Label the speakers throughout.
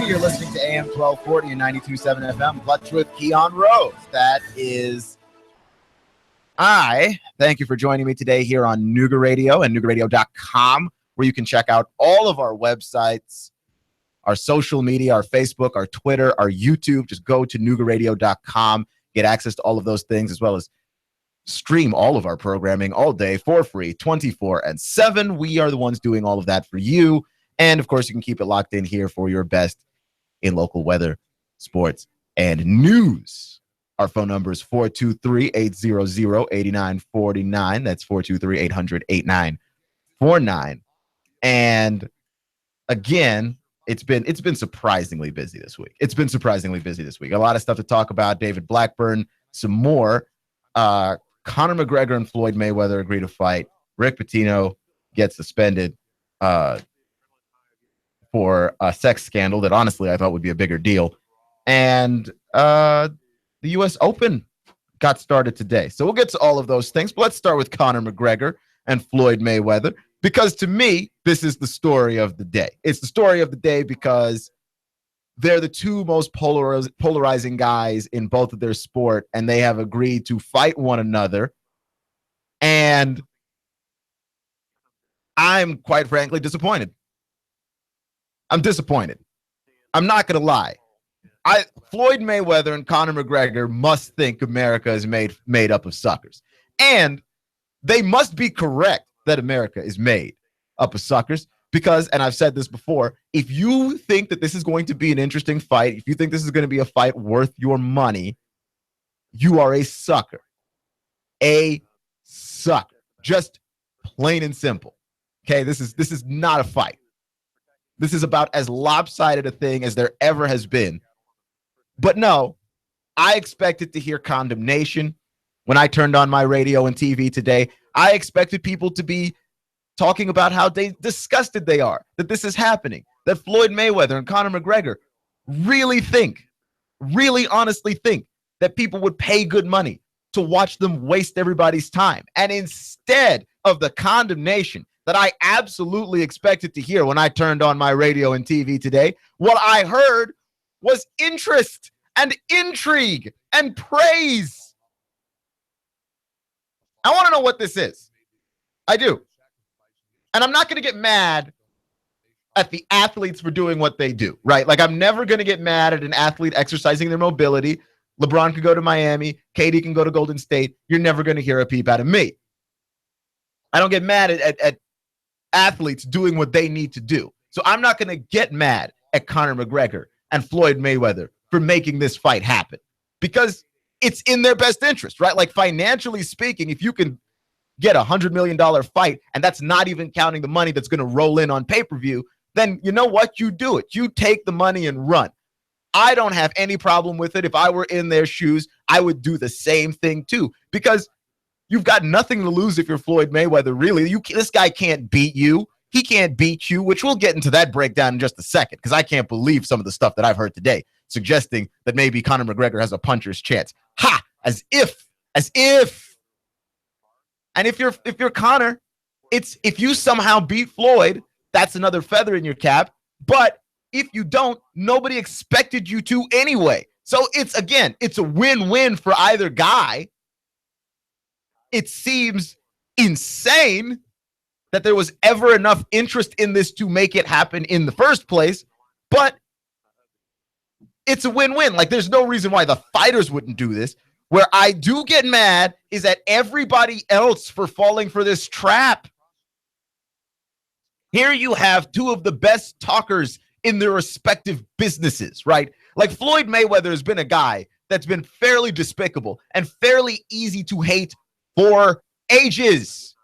Speaker 1: You're listening to AM 1240 and 92.7 FM. Clutch with Keon Rose. That is I. Thank you for joining me today here on Nooga Radio and NoogaRadio.com, where you can check out all of our websites, our social media, our Facebook, our Twitter, our YouTube. Just go to NoogaRadio.com, get access to all of those things, as well as stream all of our programming all day for free, 24/7. We are the ones doing all of that for you. And, of course, you can keep it locked in here for your best in local weather, sports, and news. Our phone number is 423-800-8949. That's 423-800-8949. And, again, it's been surprisingly busy this week. A lot of stuff to talk about. David Blackburn, some more. Conor McGregor and Floyd Mayweather agree to fight. Rick Pitino gets suspended for a sex scandal that honestly I thought would be a bigger deal. And the U.S. Open got started today. So we'll get to all of those things. But let's start with Conor McGregor and Floyd Mayweather, because to me, this is the story of the day. It's the story of the day because they're the two most polarizing guys in both of their sport, and they have agreed to fight one another. And I'm quite frankly disappointed. I'm disappointed. I'm not going to lie. Floyd Mayweather and Conor McGregor must think America is made up of suckers. And they must be correct that America is made up of suckers because, and I've said this before, if you think that this is going to be an interesting fight, if you think this is going to be a fight worth your money, you are a sucker. A sucker. Just plain and simple. Okay, this is not a fight. This is about as lopsided a thing as there ever has been. But no, I expected to hear condemnation when I turned on my radio and TV today. I expected people to be talking about how disgusted they are that this is happening, that Floyd Mayweather and Conor McGregor really honestly think that people would pay good money to watch them waste everybody's time. And instead of the condemnation that I absolutely expected to hear when I turned on my radio and TV today, what I heard was interest and intrigue and praise. I want to know what this is. I do. And I'm not going to get mad at the athletes for doing what they do, right? Like, I'm never going to get mad at an athlete exercising their mobility. LeBron could go to Miami. KD can go to Golden State. You're never going to hear a peep out of me. I don't get mad at athletes doing what they need to do. So I'm not going to get mad at Conor McGregor and Floyd Mayweather for making this fight happen because it's in their best interest, right? Like, financially speaking, if you can get $100 million fight, and that's not even counting the money that's going to roll in on pay-per-view, then you know what? You do it. You take the money and run. I don't have any problem with it. If I were in their shoes, I would do the same thing too, because you've got nothing to lose if you're Floyd Mayweather, really. This guy can't beat you. He can't beat you, which we'll get into that breakdown in just a second, because I can't believe some of the stuff that I've heard today suggesting that maybe Conor McGregor has a puncher's chance. Ha! As if. And if you're Conor, it's if you somehow beat Floyd, that's another feather in your cap. But if you don't, nobody expected you to anyway. So it's a win-win for either guy. It seems insane that there was ever enough interest in this to make it happen in the first place, but it's a win-win. Like, there's no reason why the fighters wouldn't do this. Where I do get mad is at everybody else for falling for this trap. Here you have two of the best talkers in their respective businesses, right? Like, Floyd Mayweather has been a guy that's been fairly despicable and fairly easy to hate for ages.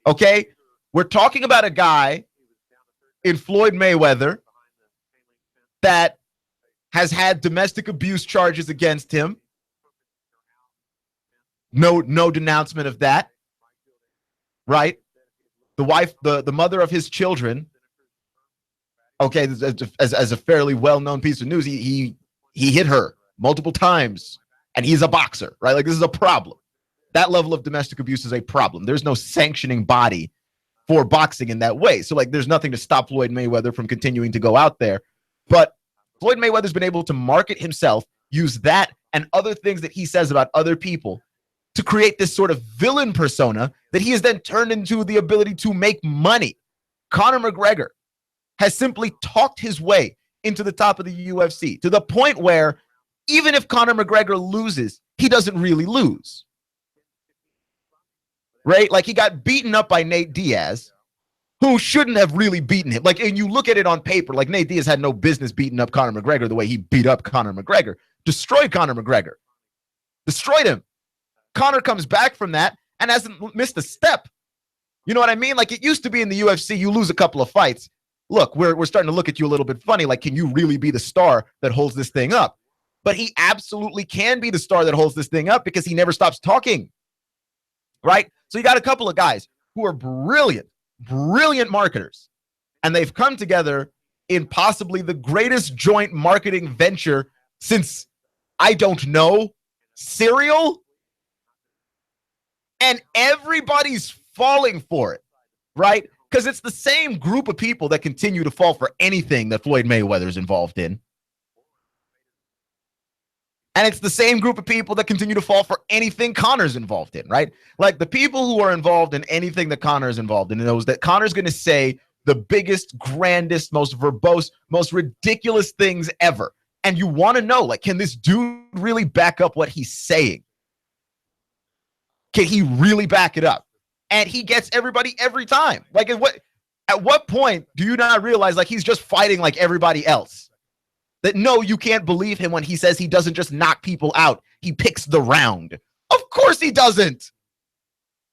Speaker 1: Okay? We're talking about a guy in Floyd Mayweather that has had domestic abuse charges against him. No denouncement of that. Right? The wife, the mother of his children, okay, as a fairly well-known piece of news, he hit her multiple times, and he's a boxer, right? Like, this is a problem. That level of domestic abuse is a problem. There's no sanctioning body for boxing in that way. So like there's nothing to stop Floyd Mayweather from continuing to go out there. But Floyd Mayweather's been able to market himself, use that and other things that he says about other people to create this sort of villain persona that he has then turned into the ability to make money. Conor McGregor has simply talked his way into the top of the UFC to the point where even if Conor McGregor loses, he doesn't really lose. Right? Like he got beaten up by Nate Diaz, who shouldn't have really beaten him. Like, and you look at it on paper, like Nate Diaz had no business beating up Conor McGregor the way he beat up Conor McGregor, destroyed Conor McGregor, destroyed him. Conor comes back from that and hasn't missed a step. You know what I mean? Like it used to be in the UFC, you lose a couple of fights. Look, we're starting to look at you a little bit funny. Like, can you really be the star that holds this thing up? But he absolutely can be the star that holds this thing up because he never stops talking. Right? So you got a couple of guys who are brilliant marketers, and they've come together in possibly the greatest joint marketing venture since, I don't know, cereal. And everybody's falling for it, right? Because it's the same group of people that continue to fall for anything that Floyd Mayweather is involved in. And it's the same group of people that continue to fall for anything Conor's involved in, right? Like the people who are involved in anything that Conor's involved in knows that Conor's going to say the biggest, grandest, most verbose, most ridiculous things ever. And you want to know, like, can this dude really back up what he's saying? Can he really back it up? And he gets everybody every time. Like, at what point do you not realize, like, he's just fighting like everybody else? That no, you can't believe him when he says he doesn't just knock people out. He picks the round. Of course he doesn't.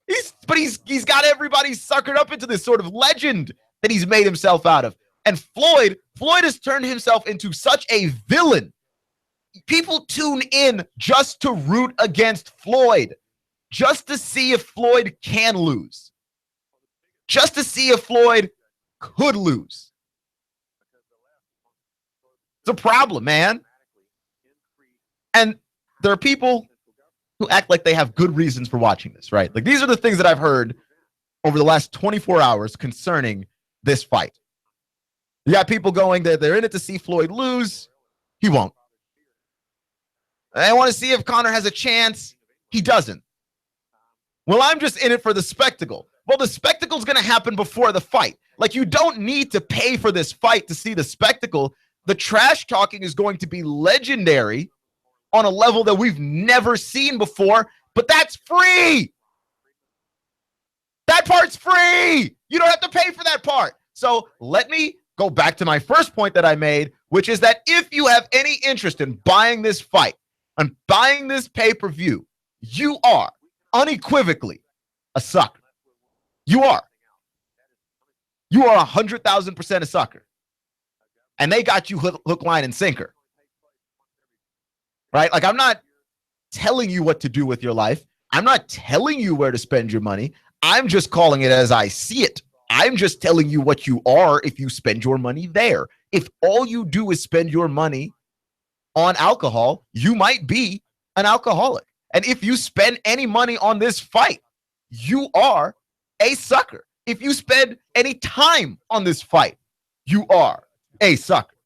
Speaker 1: He's got everybody suckered up into this sort of legend that he's made himself out of. And Floyd has turned himself into such a villain. People tune in just to root against Floyd, just to see if Floyd can lose, just to see if Floyd could lose. It's a problem, man. And there are people who act like they have good reasons for watching this, right? Like these are the things that I've heard over the last 24 hours concerning this fight. You got people going that they're in it to see Floyd lose. He won't. They want to see if Conor has a chance. He doesn't. Well, I'm just in it for the spectacle. Well, the spectacle's going to happen before the fight. Like you don't need to pay for this fight to see the spectacle. The trash talking is going to be legendary on a level that we've never seen before, but that's free. That part's free. You don't have to pay for that part. So let me go back to my first point that I made, which is that if you have any interest in buying this fight and buying this pay-per-view, you are unequivocally a sucker. You are. You are 100,000% a sucker. And they got you hook, line, and sinker. Right? Like, I'm not telling you what to do with your life. I'm not telling you where to spend your money. I'm just calling it as I see it. I'm just telling you what you are if you spend your money there. If all you do is spend your money on alcohol, you might be an alcoholic. And if you spend any money on this fight, you are a sucker. If you spend any time on this fight, you are a sucker.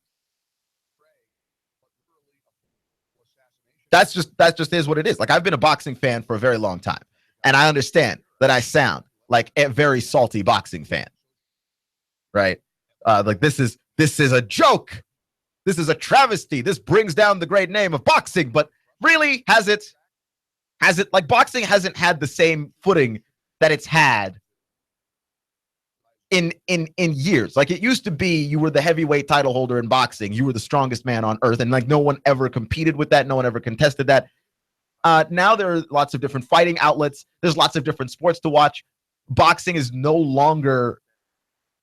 Speaker 1: That's just is what it is. Like, I've been a boxing fan for a very long time, and I understand that I sound like a very salty boxing fan, right? Like this is a joke. This is a travesty. This brings down the great name of boxing. But really, has it like boxing hasn't had the same footing that it's had in years. Like, it used to be, you were the heavyweight title holder in boxing. You were the strongest man on earth. And like, no one ever competed with that. No one ever contested that. Now there are lots of different fighting outlets. There's lots of different sports to watch. Boxing is no longer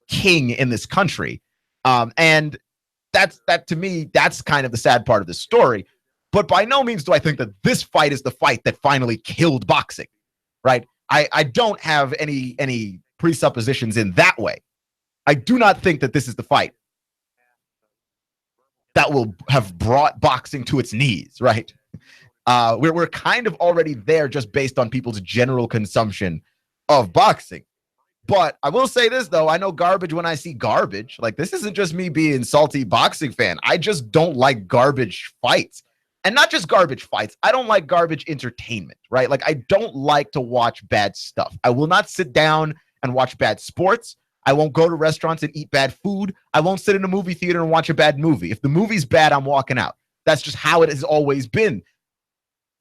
Speaker 1: king in this country. And that to me, that's kind of the sad part of the story. But by no means do I think that this fight is the fight that finally killed boxing, right? I don't have any presuppositions in that way. I do not think that this is the fight that will have brought boxing to its knees, right? We're kind of already there just based on people's general consumption of boxing. But I will say this, though. I know garbage when I see garbage. Like, this isn't just me being salty boxing fan. I just don't like garbage fights. And not just garbage fights. I don't like garbage entertainment, right? Like, I don't like to watch bad stuff. I will not sit down and watch bad sports. I won't go to restaurants and eat bad food. I won't sit in a movie theater and watch a bad movie. If the movie's bad, I'm walking out. That's just how it has always been.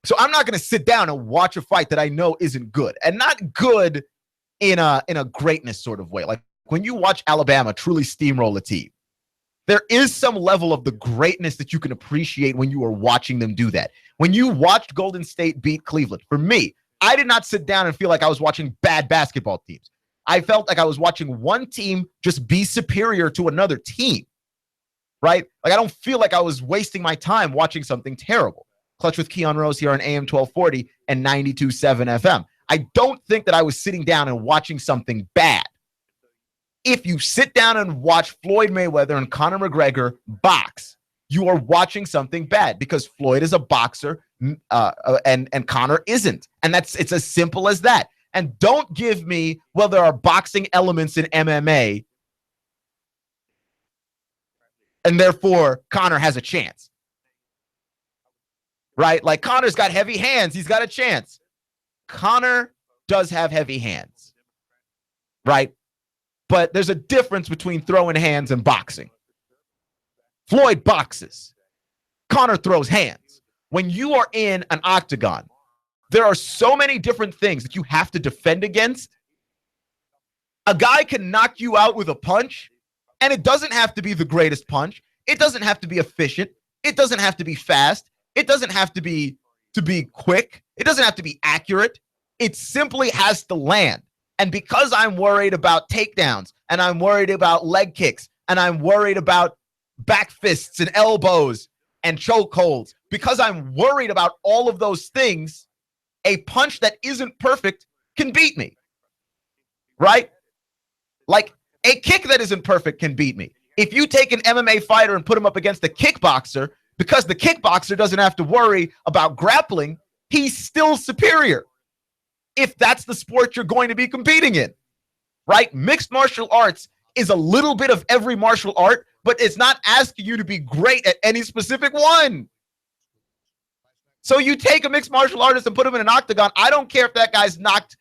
Speaker 1: So I'm not going to sit down and watch a fight that I know isn't good. And not good in a greatness sort of way. Like, when you watch Alabama truly steamroll a team, there is some level of the greatness that you can appreciate when you are watching them do that. When you watched Golden State beat Cleveland, for me, I did not sit down and feel like I was watching bad basketball teams. I felt like I was watching one team just be superior to another team, right? Like, I don't feel like I was wasting my time watching something terrible. Clutch with Keon Rose here on AM 1240 and 92.7 FM. I don't think that I was sitting down and watching something bad. If you sit down and watch Floyd Mayweather and Conor McGregor box, you are watching something bad because Floyd is a boxer and Conor isn't. And it's as simple as that. And don't give me, well, there are boxing elements in MMA, and therefore Conor has a chance. Right? Like, Conor's got heavy hands. He's got a chance. Conor does have heavy hands. Right? But there's a difference between throwing hands and boxing. Floyd boxes. Conor throws hands. When you are in an octagon, there are so many different things that you have to defend against. A guy can knock you out with a punch, and it doesn't have to be the greatest punch. It doesn't have to be efficient. It doesn't have to be fast. It doesn't have to be quick. It doesn't have to be accurate. It simply has to land. And because I'm worried about takedowns, and I'm worried about leg kicks, and I'm worried about back fists and elbows and chokeholds, because I'm worried about all of those things, a punch that isn't perfect can beat me. Right? Like, a kick that isn't perfect can beat me. If you take an MMA fighter and put him up against a kickboxer, because the kickboxer doesn't have to worry about grappling, he's still superior. If that's the sport you're going to be competing in, right? Mixed martial arts is a little bit of every martial art, but it's not asking you to be great at any specific one. So you take a mixed martial artist and put him in an octagon. I don't care if that guy's knocked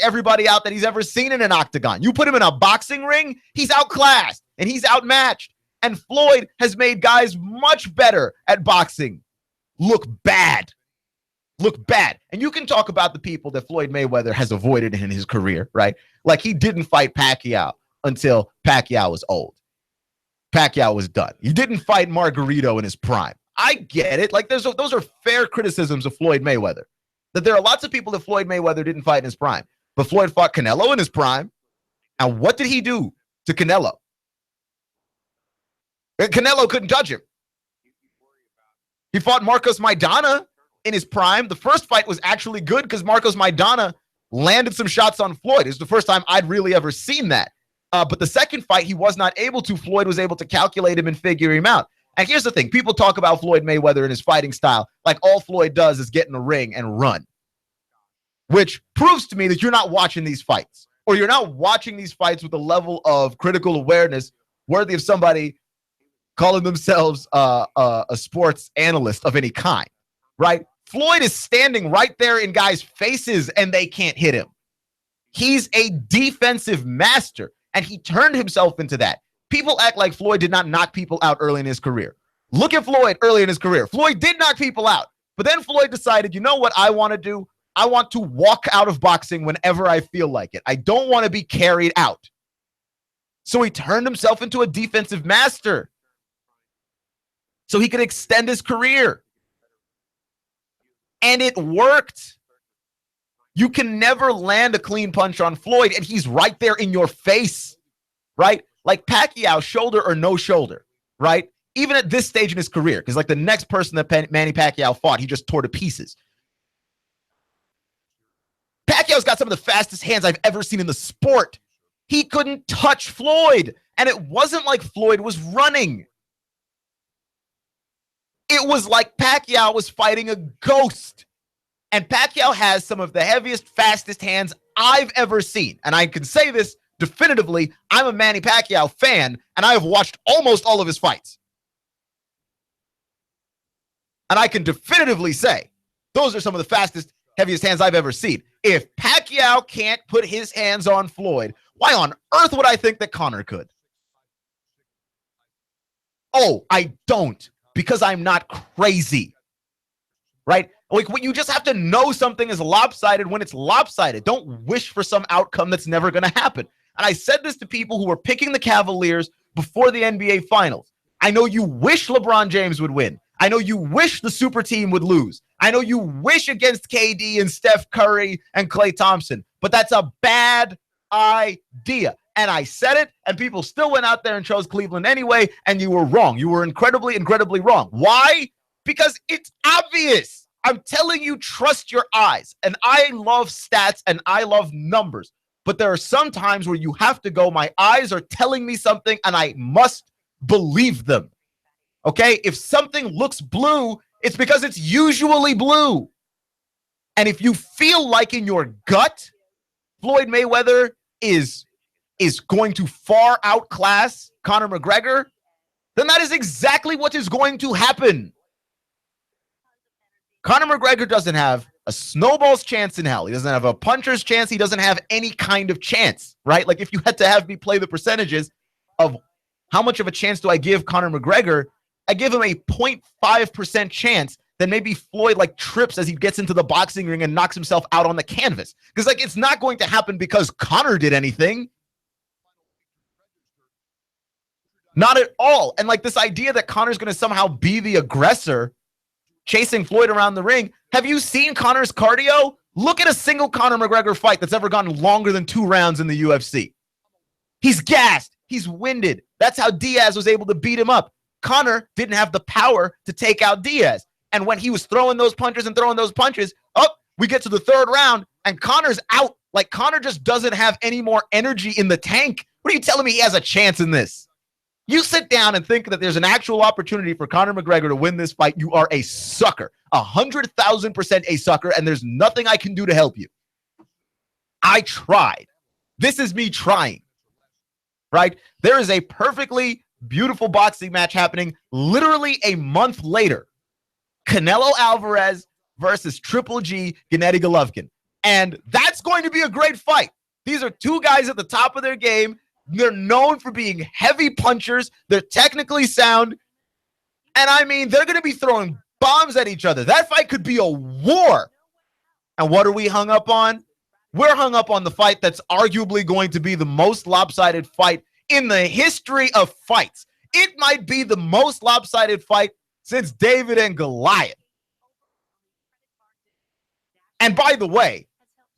Speaker 1: everybody out that he's ever seen in an octagon. You put him in a boxing ring, he's outclassed and he's outmatched. And Floyd has made guys much better at boxing look bad. And you can talk about the people that Floyd Mayweather has avoided in his career, right? Like, he didn't fight Pacquiao until Pacquiao was old. Pacquiao was done. He didn't fight Margarito in his prime. I get it. Like, those are fair criticisms of Floyd Mayweather. That there are lots of people that Floyd Mayweather didn't fight in his prime. But Floyd fought Canelo in his prime. And what did he do to Canelo? Canelo couldn't touch him. He fought Marcos Maidana in his prime. The first fight was actually good because Marcos Maidana landed some shots on Floyd. It's the first time I'd really ever seen that. But the second fight, he was not able to. Floyd was able to calculate him and figure him out. And here's the thing. People talk about Floyd Mayweather and his fighting style like all Floyd does is get in the ring and run, which proves to me that you're not watching these fights, or you're not watching these fights with a level of critical awareness worthy of somebody calling themselves a sports analyst of any kind, right? Floyd is standing right there in guys' faces and they can't hit him. He's a defensive master, and he turned himself into that. People act like Floyd did not knock people out early in his career. Look at Floyd early in his career. Floyd did knock people out, but then Floyd decided, you know what I want to do? I want to walk out of boxing whenever I feel like it. I don't want to be carried out. So he turned himself into a defensive master so he could extend his career. And it worked. You can never land a clean punch on Floyd, and he's right there in your face, right? Like Pacquiao, shoulder or no shoulder, right? Even at this stage in his career, because like the next person that Manny Pacquiao fought, he just tore to pieces. Pacquiao's got some of the fastest hands I've ever seen in the sport. He couldn't touch Floyd, and it wasn't like Floyd was running. It was like Pacquiao was fighting a ghost. And Pacquiao has some of the heaviest, fastest hands I've ever seen, and I can say this definitively, I'm a Manny Pacquiao fan, and I have watched almost all of his fights. And I can definitively say those are some of the fastest, heaviest hands I've ever seen. If Pacquiao can't put his hands on Floyd, why on earth would I think that Conor could? Oh, I don't, because I'm not crazy, right? Like, you just have to know something is lopsided when it's lopsided. Don't wish for some outcome that's never going to happen. And I said this to people who were picking the Cavaliers before the NBA Finals. I know you wish LeBron James would win. I know you wish the super team would lose. I know you wish against KD and Steph Curry and Klay Thompson, but that's a bad idea. And I said it, and people still went out there and chose Cleveland anyway, and you were wrong. You were incredibly, incredibly wrong. Why? Because it's obvious. I'm telling you, trust your eyes. And I love stats and I love numbers, but there are some times where you have to go, my eyes are telling me something and I must believe them. Okay? If something looks blue, it's because it's usually blue. And if you feel like in your gut, Floyd Mayweather is going to far outclass Conor McGregor, then that is exactly what is going to happen. Conor McGregor doesn't have a snowball's chance in hell. He doesn't have a puncher's chance. He doesn't have any kind of chance, right? Like, if you had to have me play the percentages of how much of a chance do I give Conor McGregor, I give him a 0.5% chance that maybe Floyd like trips as he gets into the boxing ring and knocks himself out on the canvas. Because like, it's not going to happen because Conor did anything. Not at all. And like, this idea that Conor's going to somehow be the aggressor chasing Floyd around the ring. Have you seen Conor's cardio? Look at a single Conor McGregor fight that's ever gone longer than 2 rounds in the UFC. He's gassed. He's winded. That's how Diaz was able to beat him up. Conor didn't have the power to take out Diaz. And when he was throwing those punches, we get to the 3rd round and Conor's out. Like, Conor just doesn't have any more energy in the tank. What are you telling me he has a chance in this? You sit down and think that there's an actual opportunity for Conor McGregor to win this fight, you are a sucker. 100,000% a sucker, and there's nothing I can do to help you. I tried. This is me trying, right? There is a perfectly beautiful boxing match happening literally a month later. Canelo Alvarez versus Triple G Gennady Golovkin. And that's going to be a great fight. These are 2 guys at the top of their game. They're known for being heavy punchers. They're technically sound. And I mean, they're going to be throwing bombs at each other. That fight could be a war. And what are we hung up on? We're hung up on the fight that's arguably going to be the most lopsided fight in the history of fights. It might be the most lopsided fight since David and Goliath. And by the way,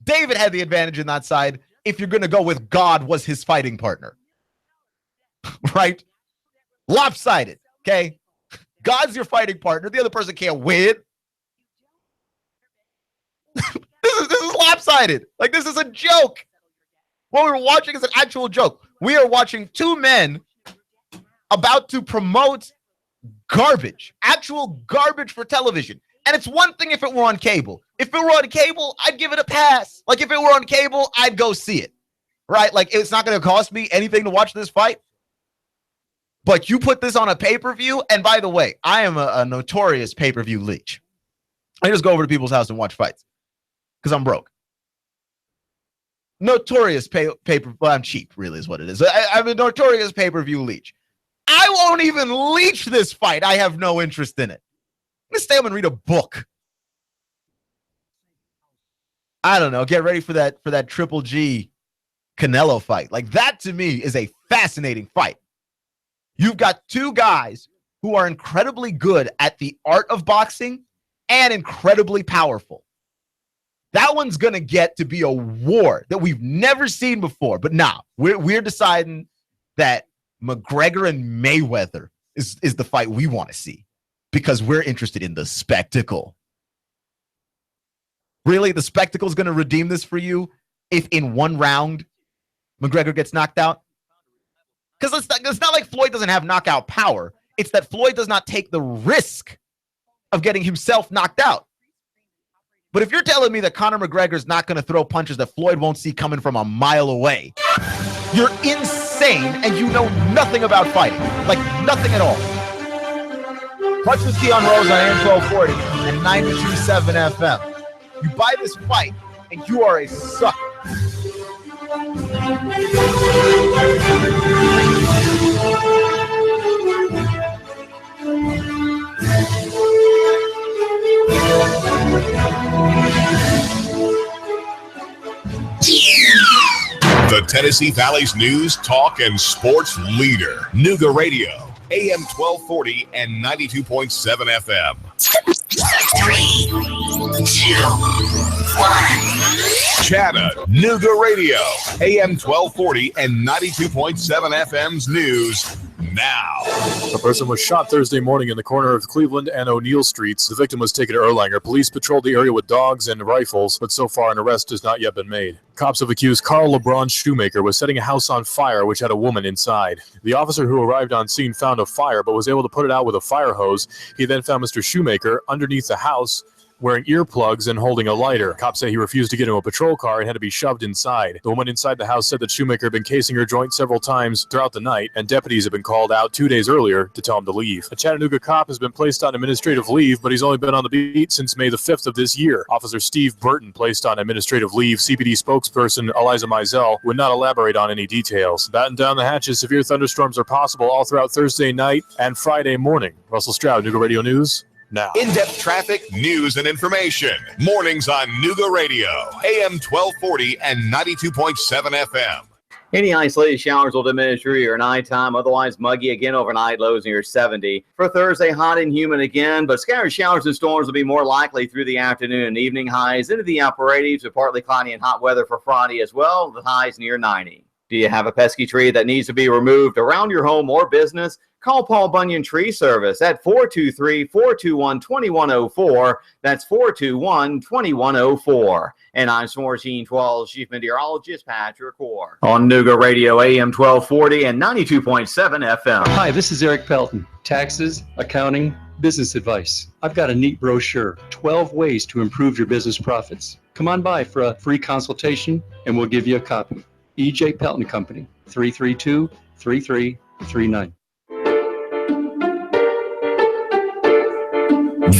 Speaker 1: David had the advantage in that side. If you're going to go with God was his fighting partner, right? Lopsided, okay? God's your fighting partner. The other person can't win. This is lopsided. Like, this is a joke. What we're watching is an actual joke. We are watching 2 men about to promote garbage, actual garbage for television. And it's one thing if it were on cable. If it were on cable, I'd give it a pass. Like, if it were on cable, I'd go see it, right? Like, it's not going to cost me anything to watch this fight. But you put this on a pay-per-view, and by the way, I am a notorious pay-per-view leech. I just go over to people's house and watch fights because I'm broke. Notorious pay-per-view. Well, I'm cheap, really, is what it is. I'm a notorious pay-per-view leech. I won't even leech this fight. I have no interest in it. I'm going to stay home and read a book. I don't know. Get ready for that Triple G Canelo fight. Like, that to me is a fascinating fight. You've got 2 guys who are incredibly good at the art of boxing and incredibly powerful. That one's going to get to be a war that we've never seen before. But now we're deciding that McGregor and Mayweather is the fight we want to see because we're interested in the spectacle. Really, the spectacle is going to redeem this for you if in 1 round McGregor gets knocked out? Because it's not like Floyd doesn't have knockout power. It's that Floyd does not take the risk of getting himself knocked out. But if you're telling me that Conor McGregor's not going to throw punches that Floyd won't see coming from a mile away, you're insane and you know nothing about fighting. Like, nothing at all. Punch with Keon Rose on AM 1240 and 92.7 FM. You buy this fight and you are a sucker.
Speaker 2: The Tennessee Valley's news, talk, and sports leader. Nooga Radio, AM 1240 and 92.7 FM.
Speaker 3: 3, 2, 1.
Speaker 2: Chattanooga Radio, AM 1240 and 92.7 FM's news now.
Speaker 4: A person was shot Thursday morning in the corner of Cleveland and O'Neill Streets. The victim was taken to Erlanger. Police patrolled the area with dogs and rifles, but so far an arrest has not yet been made. Cops have accused Carl LeBron Shoemaker was setting a house on fire which had a woman inside. The officer who arrived on scene found a fire but was able to put it out with a fire hose. He then found Mr. Shoemaker underneath the house wearing earplugs and holding a lighter. Cops say he refused to get into a patrol car and had to be shoved inside. The woman inside the house said that Shoemaker had been casing her joint several times throughout the night, and deputies had been called out 2 days earlier to tell him to leave. A Chattanooga cop has been placed on administrative leave, but he's only been on the beat since May the 5th of this year. Officer Steve Burton, placed on administrative leave. CPD spokesperson Eliza Mizell would not elaborate on any details. Batten down the hatches. Severe thunderstorms are possible all throughout Thursday night and Friday morning. Russell Stroud, Nooga Radio News. Now.
Speaker 2: In-depth traffic, news, and information. Mornings on Nooga Radio, AM 1240 and 92.7 FM.
Speaker 5: Any isolated showers will diminish through your nighttime. Otherwise, muggy again overnight, lows near 70. For Thursday, hot and humid again, but scattered showers and storms will be more likely through the afternoon and evening. Highs into the upper 80s with partly cloudy and hot weather for Friday as well. The highs near 90. Do you have a pesky tree that needs to be removed around your home or business? Call Paul Bunyan Tree Service at 423-421-2104. That's 421-2104. And I'm S'mores Team 12 Chief Meteorologist Patrick Orr. On Nooga Radio, AM 1240 and 92.7 FM.
Speaker 6: Hi, this is Eric Pelton. Taxes, accounting, business advice. I've got a neat brochure, 12 ways to improve your business profits. Come on by for a free consultation and we'll give you a copy. E.J. Pelton Company, 332-3339.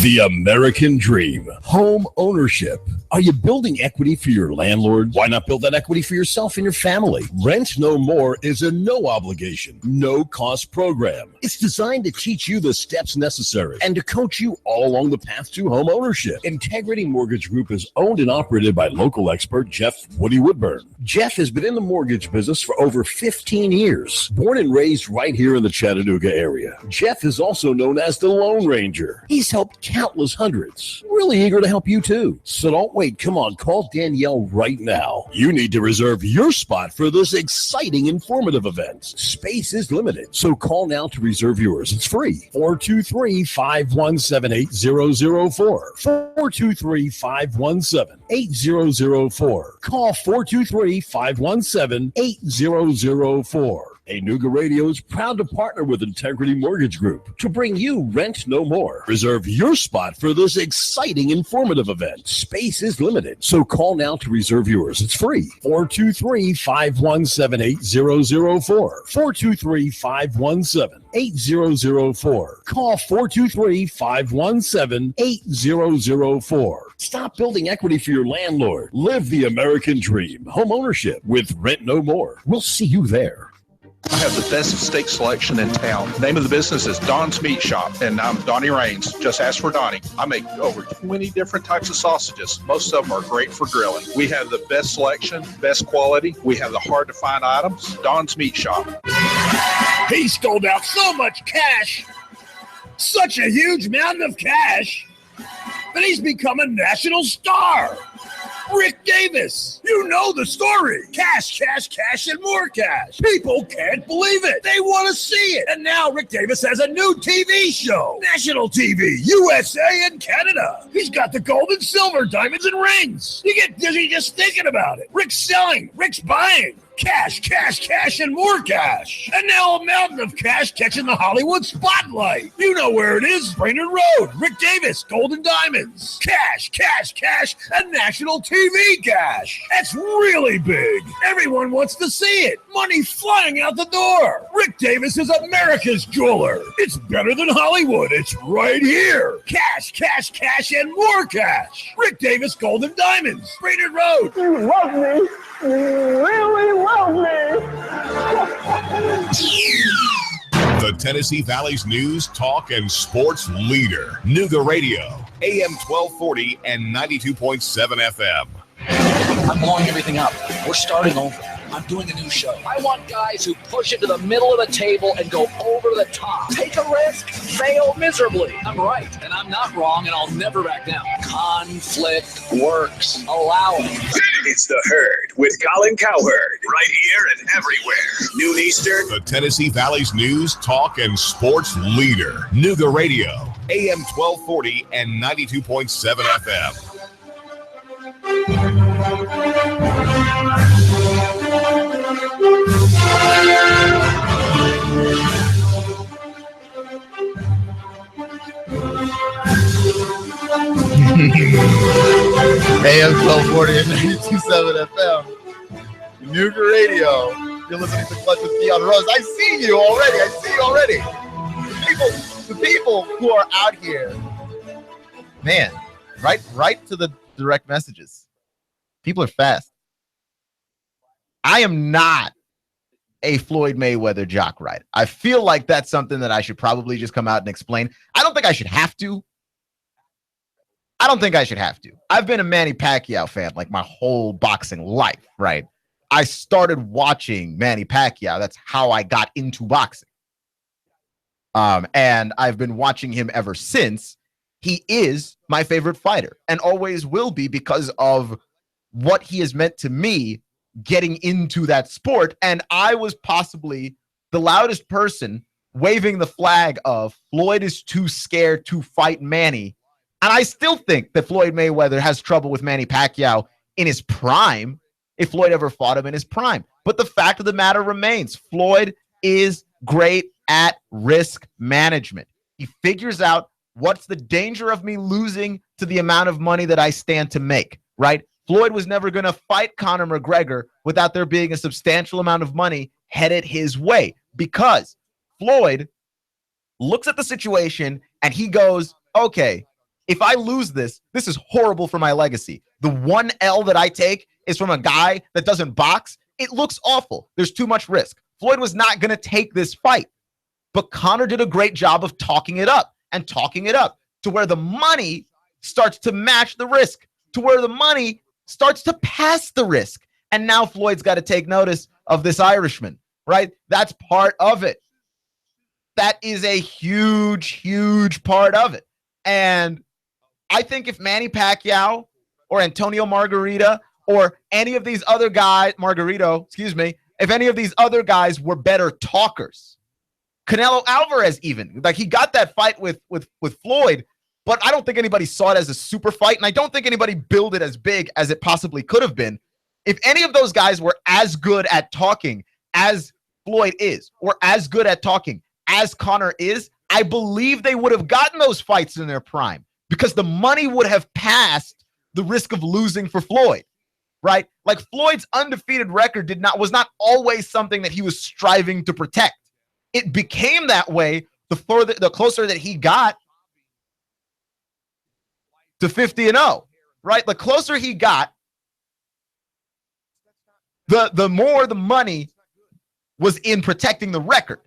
Speaker 7: The American dream. Home ownership. Are you building equity for your landlord? Why not build that equity for yourself and your family? Rent No More is a no obligation, no cost program. It's designed to teach you the steps necessary and to coach you all along the path to home ownership. Integrity Mortgage Group is owned and operated by local expert Jeff Woody Woodburn. Jeff has been in the mortgage business for over 15 years. Born and raised right here in the Chattanooga area. Jeff is also known as the Lone Ranger. He's helped countless hundreds. Really eager to help you too. So don't wait. Come on, call Danielle right now. You need to reserve your spot for this exciting, informative event. Space is limited, so call now to reserve yours. It's free. 423-517-8004. 423-517-8004. Call 423-517-8004. Nooga Radio is proud to partner with Integrity Mortgage Group to bring you Rent No More. Reserve your spot for this exciting, informative event. Space is limited, so call now to reserve yours. It's free. 423-517-8004. 423-517-8004. Call 423-517-8004. Stop building equity for your landlord. Live the American dream. Home ownership with Rent No More. We'll see you there.
Speaker 8: I have the best steak selection in town. The name of the business is Don's Meat Shop, and I'm Donnie Raines. Just ask for Donnie. I make over 20 different types of sausages. Most of them are great for grilling. We have the best selection, best quality. We have the hard-to-find items. Don's Meat Shop.
Speaker 7: He stole out so much cash, such a huge mountain of cash, that he's become a national star. Rick Davis. You know the story. Cash, cash, cash, and more cash. People can't believe it. They want to see it. And now Rick Davis has a new TV show. National TV, USA and Canada. He's got the gold and silver, diamonds and rings. You get dizzy just thinking about it. Rick's selling. Rick's buying. Cash, cash, cash, and more cash. And now a mountain of cash catching the Hollywood spotlight. You know where it is. Brainerd Road, Rick Davis, Golden Diamonds. Cash, cash, cash, and national TV cash. That's really big. Everyone wants to see it. Money flying out the door. Rick Davis is America's jeweler. It's better than Hollywood. It's right here. Cash, cash, cash, and more cash. Rick Davis, Golden Diamonds, Brainerd Road.
Speaker 9: You love me. You really love me.
Speaker 2: The Tennessee Valley's news, talk, and sports leader. Nooga Radio, AM 1240 and 92.7 FM.
Speaker 10: I'm blowing everything up. We're starting over. I'm doing a new show. I want guys who push it to the middle of the table and go over the top. Take a risk, fail miserably. I'm right, and I'm not wrong, and I'll never back down. Conflict works. Allow it.
Speaker 11: It's The Herd with Colin Cowherd. Right here and everywhere. Noon Eastern.
Speaker 2: The Tennessee Valley's news, talk, and sports leader. Nooga Radio, AM 1240 and 92.7 FM.
Speaker 1: AM 1240 and 92.7 FM. Nooga Radio. You're listening to Clutch with Keon Rose. I see you already. The people who are out here, man, right to the direct messages. People are fast. I am not a Floyd Mayweather jock, right? I feel like that's something that I should probably just come out and explain. I don't think I should have to. I've been a Manny Pacquiao fan like my whole boxing life, right? I started watching Manny Pacquiao. That's how I got into boxing. And I've been watching him ever since. He is my favorite fighter and always will be because of what he has meant to me getting into that sport. And I was possibly the loudest person waving the flag of Floyd is too scared to fight Manny. And I still think that Floyd Mayweather has trouble with Manny Pacquiao in his prime, if Floyd ever fought him in his prime. But the fact of the matter remains, Floyd is great at risk management. He figures out what's the danger of me losing to the amount of money that I stand to make, right? Floyd was never going to fight Conor McGregor without there being a substantial amount of money headed his way, because Floyd looks at the situation and he goes, okay, if I lose this is horrible for my legacy. The one L that I take is from a guy that doesn't box. It looks awful. There's too much risk. Floyd was not going to take this fight, but Conor did a great job of talking it up to where the money starts to match the risk, to where the money starts to pass the risk. And now Floyd's got to take notice of this Irishman, right? That's part of it. That is a huge, huge part of it. And I think if Manny Pacquiao or Antonio Margarito or any of these other guys, if any of these other guys were better talkers, Canelo Alvarez even, like he got that fight with Floyd, but I don't think anybody saw it as a super fight, and I don't think anybody billed it as big as it possibly could have been. If any of those guys were as good at talking as Floyd is, or as good at talking as Conor is, I believe they would have gotten those fights in their prime, because the money would have passed the risk of losing for Floyd, right? Like Floyd's undefeated record was not always something that he was striving to protect. It became that way the closer that he got to 50-0, right? The closer he got, the more the money was in protecting the record.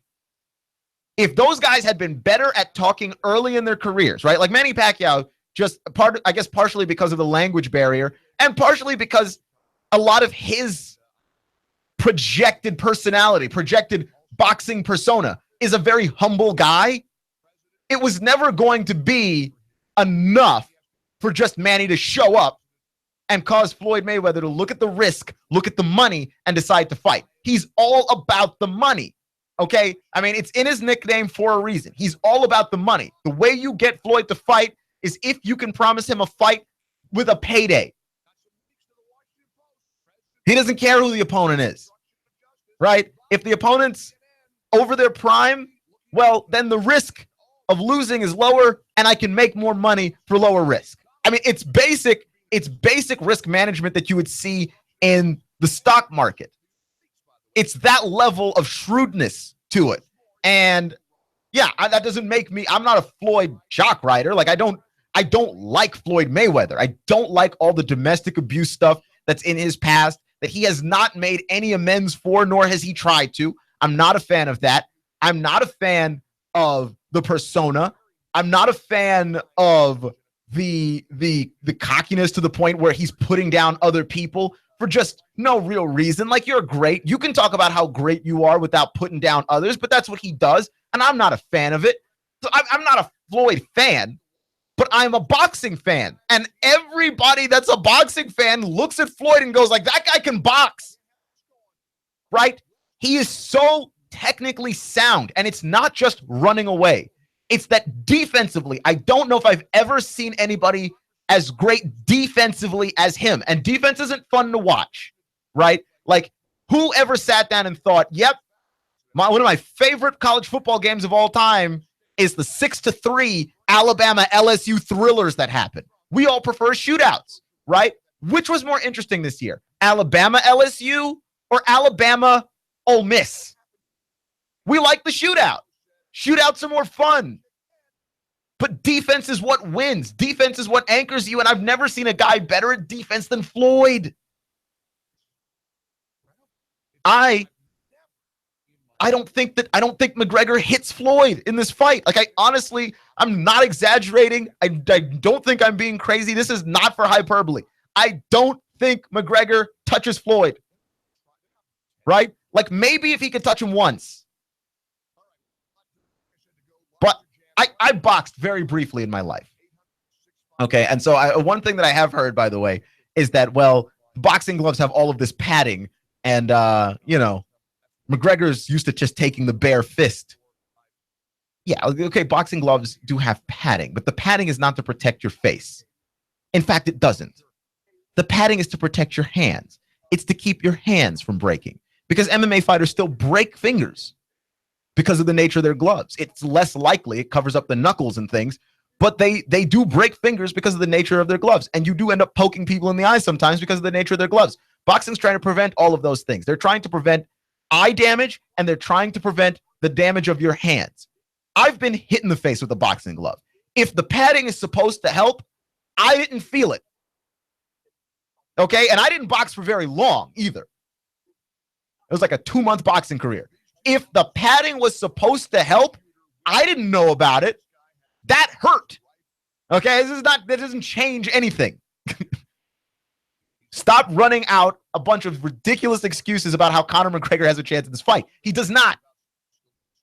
Speaker 1: If those guys had been better at talking early in their careers, right? Like Manny Pacquiao, partially because of the language barrier and partially because a lot of his projected personality, projected boxing persona is a very humble guy. It was never going to be enough for just Manny to show up and cause Floyd Mayweather to look at the risk, look at the money, and decide to fight. He's all about the money. Okay, I mean, it's in his nickname for a reason. He's all about the money. The way you get Floyd to fight is if you can promise him a fight with a payday. He doesn't care who the opponent is. right? If the opponent's over their prime, well, then the risk of losing is lower and I can make more money for lower risk. I mean, it's basic risk management that you would see in the stock market. It's that level of shrewdness to it. And yeah, that doesn't make me, I'm not a Floyd shock rider. Like I don't like Floyd Mayweather. I don't like all the domestic abuse stuff that's in his past that he has not made any amends for, nor has he tried to. I'm not a fan of that. I'm not a fan of the persona. I'm not a fan of the cockiness to the point where he's putting down other people for just no real reason. Like, you're great. You can talk about how great you are without putting down others, but that's what he does, and I'm not a fan of it. So I'm not a Floyd fan, but I'm a boxing fan, and everybody that's a boxing fan looks at Floyd and goes like, that guy can box, right? He is so technically sound, and it's not just running away. It's that defensively, I don't know if I've ever seen anybody as great defensively as him. And defense isn't fun to watch, right? Like, whoever sat down and thought, yep, one of my favorite college football games of all time is the 6-3 Alabama LSU thrillers that happen. We all prefer shootouts, right? Which was more interesting this year, Alabama LSU or Alabama Ole Miss? We like the shootout. Shootouts are more fun. But defense is what wins. Defense is what anchors you, and I've never seen a guy better at defense than Floyd. I don't think McGregor hits Floyd in this fight. Like, I'm not exaggerating. I don't think I'm being crazy. This is not for hyperbole. I don't think McGregor touches Floyd. Right? Like, maybe if he could touch him once. But I boxed very briefly in my life. Okay, and so one thing that I have heard, by the way, is that, well, boxing gloves have all of this padding, and, McGregor's used to just taking the bare fist. Yeah, okay, boxing gloves do have padding, but the padding is not to protect your face. In fact, it doesn't. The padding is to protect your hands. It's to keep your hands from breaking, because MMA fighters still break fingers because of the nature of their gloves. It's less likely. It covers up the knuckles and things, but they do break fingers because of the nature of their gloves, and you do end up poking people in the eyes sometimes because of the nature of their gloves. Boxing's trying to prevent all of those things. They're trying to prevent eye damage, and they're trying to prevent the damage of your hands. I've been hit in the face with a boxing glove. If the padding is supposed to help, I didn't feel it. Okay? And I didn't box for very long either. It was like a 2-month boxing career. If the padding was supposed to help, I didn't know about it. That hurt. Okay? That doesn't change anything. Stop running out a bunch of ridiculous excuses about how Conor McGregor has a chance in this fight. He does not.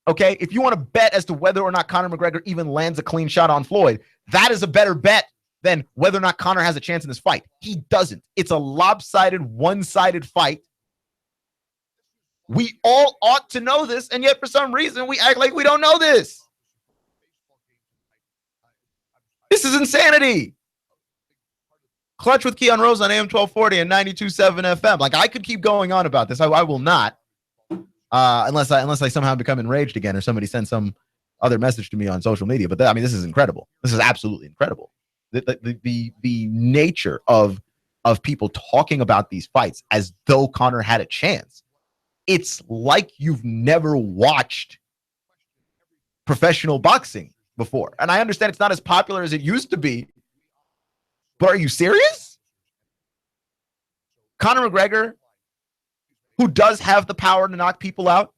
Speaker 1: Okay? If you want to bet as to whether or not Conor McGregor even lands a clean shot on Floyd, that is a better bet than whether or not Conor has a chance in this fight. He doesn't. It's a lopsided, one-sided fight. We all ought to know this, and yet for some reason we act like we don't know this. This is insanity. Clutch with Keon Rose on AM 1240 and 92.7 FM. Like, I could keep going on about this. I will not, unless I somehow become enraged again, or somebody sends some other message to me on social media. But this is incredible. This is absolutely incredible. The nature of people talking about these fights as though Conor had a chance. It's like you've never watched professional boxing before. And I understand it's not as popular as it used to be, but are you serious? Conor McGregor, who does have the power to knock people out,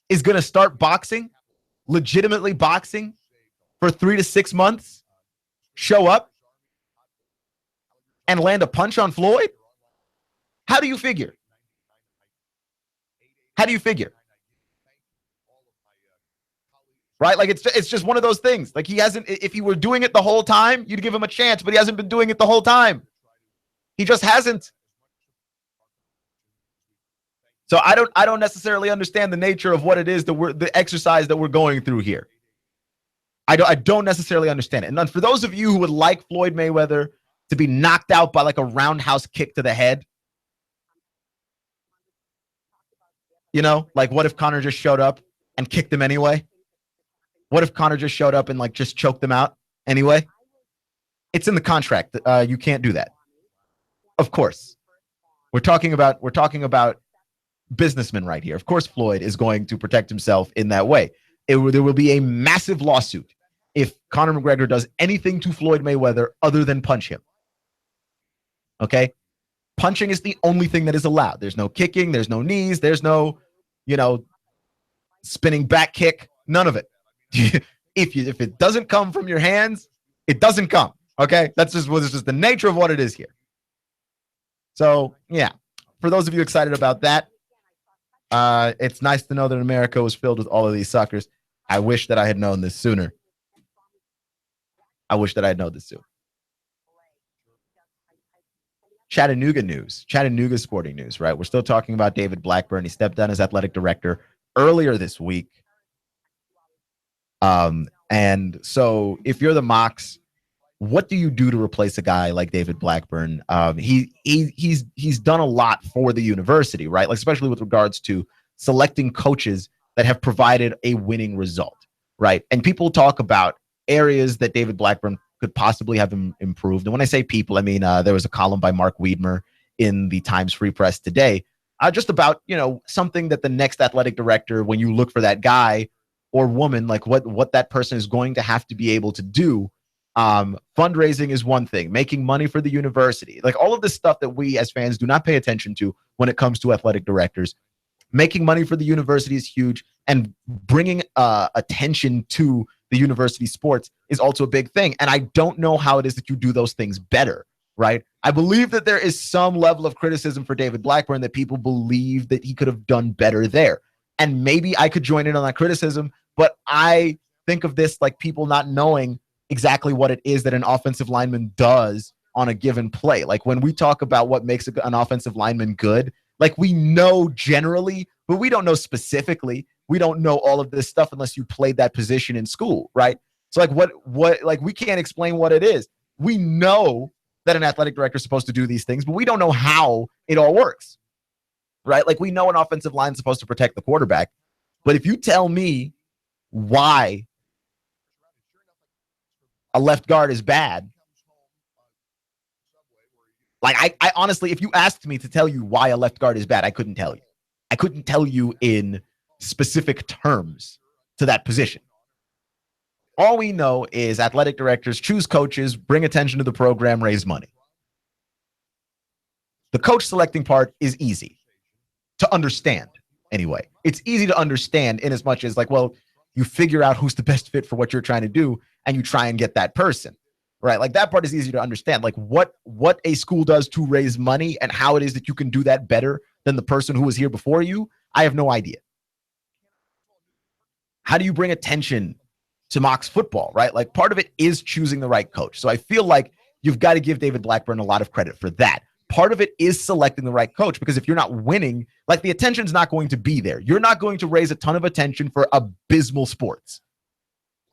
Speaker 1: is going to start boxing, legitimately boxing, for 3 to 6 months, show up, and land a punch on Floyd? How do you figure? How do you figure? Right? Like, it's just one of those things. Like, he hasn't, if he were doing it the whole time, you'd give him a chance, but he hasn't been doing it the whole time. He just hasn't. So I don't necessarily understand the nature of what it is that the exercise that we're going through here. I don't necessarily understand it. And for those of you who would like Floyd Mayweather to be knocked out by like a roundhouse kick to the head, You know, like what if Conor just showed up and kicked them anyway? What if Conor just showed up and like just choked them out anyway? It's in the contract. You can't do that. Of course. We're talking about businessmen right here. Of course, Floyd is going to protect himself in that way. There will be a massive lawsuit if Conor McGregor does anything to Floyd Mayweather other than punch him. Okay? Punching is the only thing that is allowed. There's no kicking. There's no knees. There's no, spinning back kick. None of it. If it doesn't come from your hands, it doesn't come. Okay? That's just the nature of what it is here. So, yeah, for those of you excited about that, it's nice to know that America was filled with all of these suckers. I wish that I had known this sooner. Chattanooga news, Chattanooga sporting news, right? We're still talking about David Blackburn. He stepped down as athletic director earlier this week. And so if you're the Mocs, what do you do to replace a guy like David Blackburn? He's done a lot for the university, right? Like especially with regards to selecting coaches that have provided a winning result, right? And people talk about areas that David Blackburn could possibly have improved. And when I say people, I mean there was a column by Mark Wiedmer in the Times Free Press today, just about something that the next athletic director, when you look for that guy or woman, like what that person is going to have to be able to do. Fundraising is one thing, making money for the university, like all of this stuff that we as fans do not pay attention to when it comes to athletic directors. Making money for the university is huge, and bringing attention to the university sports is also a big thing. And I don't know how it is that you do those things better, right? I believe that there is some level of criticism for David Blackburn that people believe that he could have done better there. And maybe I could join in on that criticism, but I think of this like people not knowing exactly what it is that an offensive lineman does on a given play. Like when we talk about what makes an offensive lineman good, like we know generally, but we don't know specifically. We don't know all of this stuff unless you played that position in school, right? So like what like we can't explain what it is. We know that an athletic director is supposed to do these things, but we don't know how it all works, right? Like we know an offensive line is supposed to protect the quarterback, but if you tell me why a left guard is bad, like I honestly, if you asked me to tell you why a left guard is bad, I couldn't tell you. I couldn't tell you in specific terms to that position. All we know is athletic directors choose coaches, bring attention to the program, raise money. The coach selecting part is easy to understand anyway. It's easy to understand in as much as like, well, you figure out who's the best fit for what you're trying to do and you try and get that person, right? Like that part is easy to understand. Like what a school does to raise money and how it is that you can do that better than the person who was here before you, I have no idea. How do you bring attention to Mocs football, right? Like part of it is choosing the right coach. So I feel like you've got to give David Blackburn a lot of credit for that. Part of it is selecting the right coach, because if you're not winning, like the attention's not going to be there. You're not going to raise a ton of attention for abysmal sports.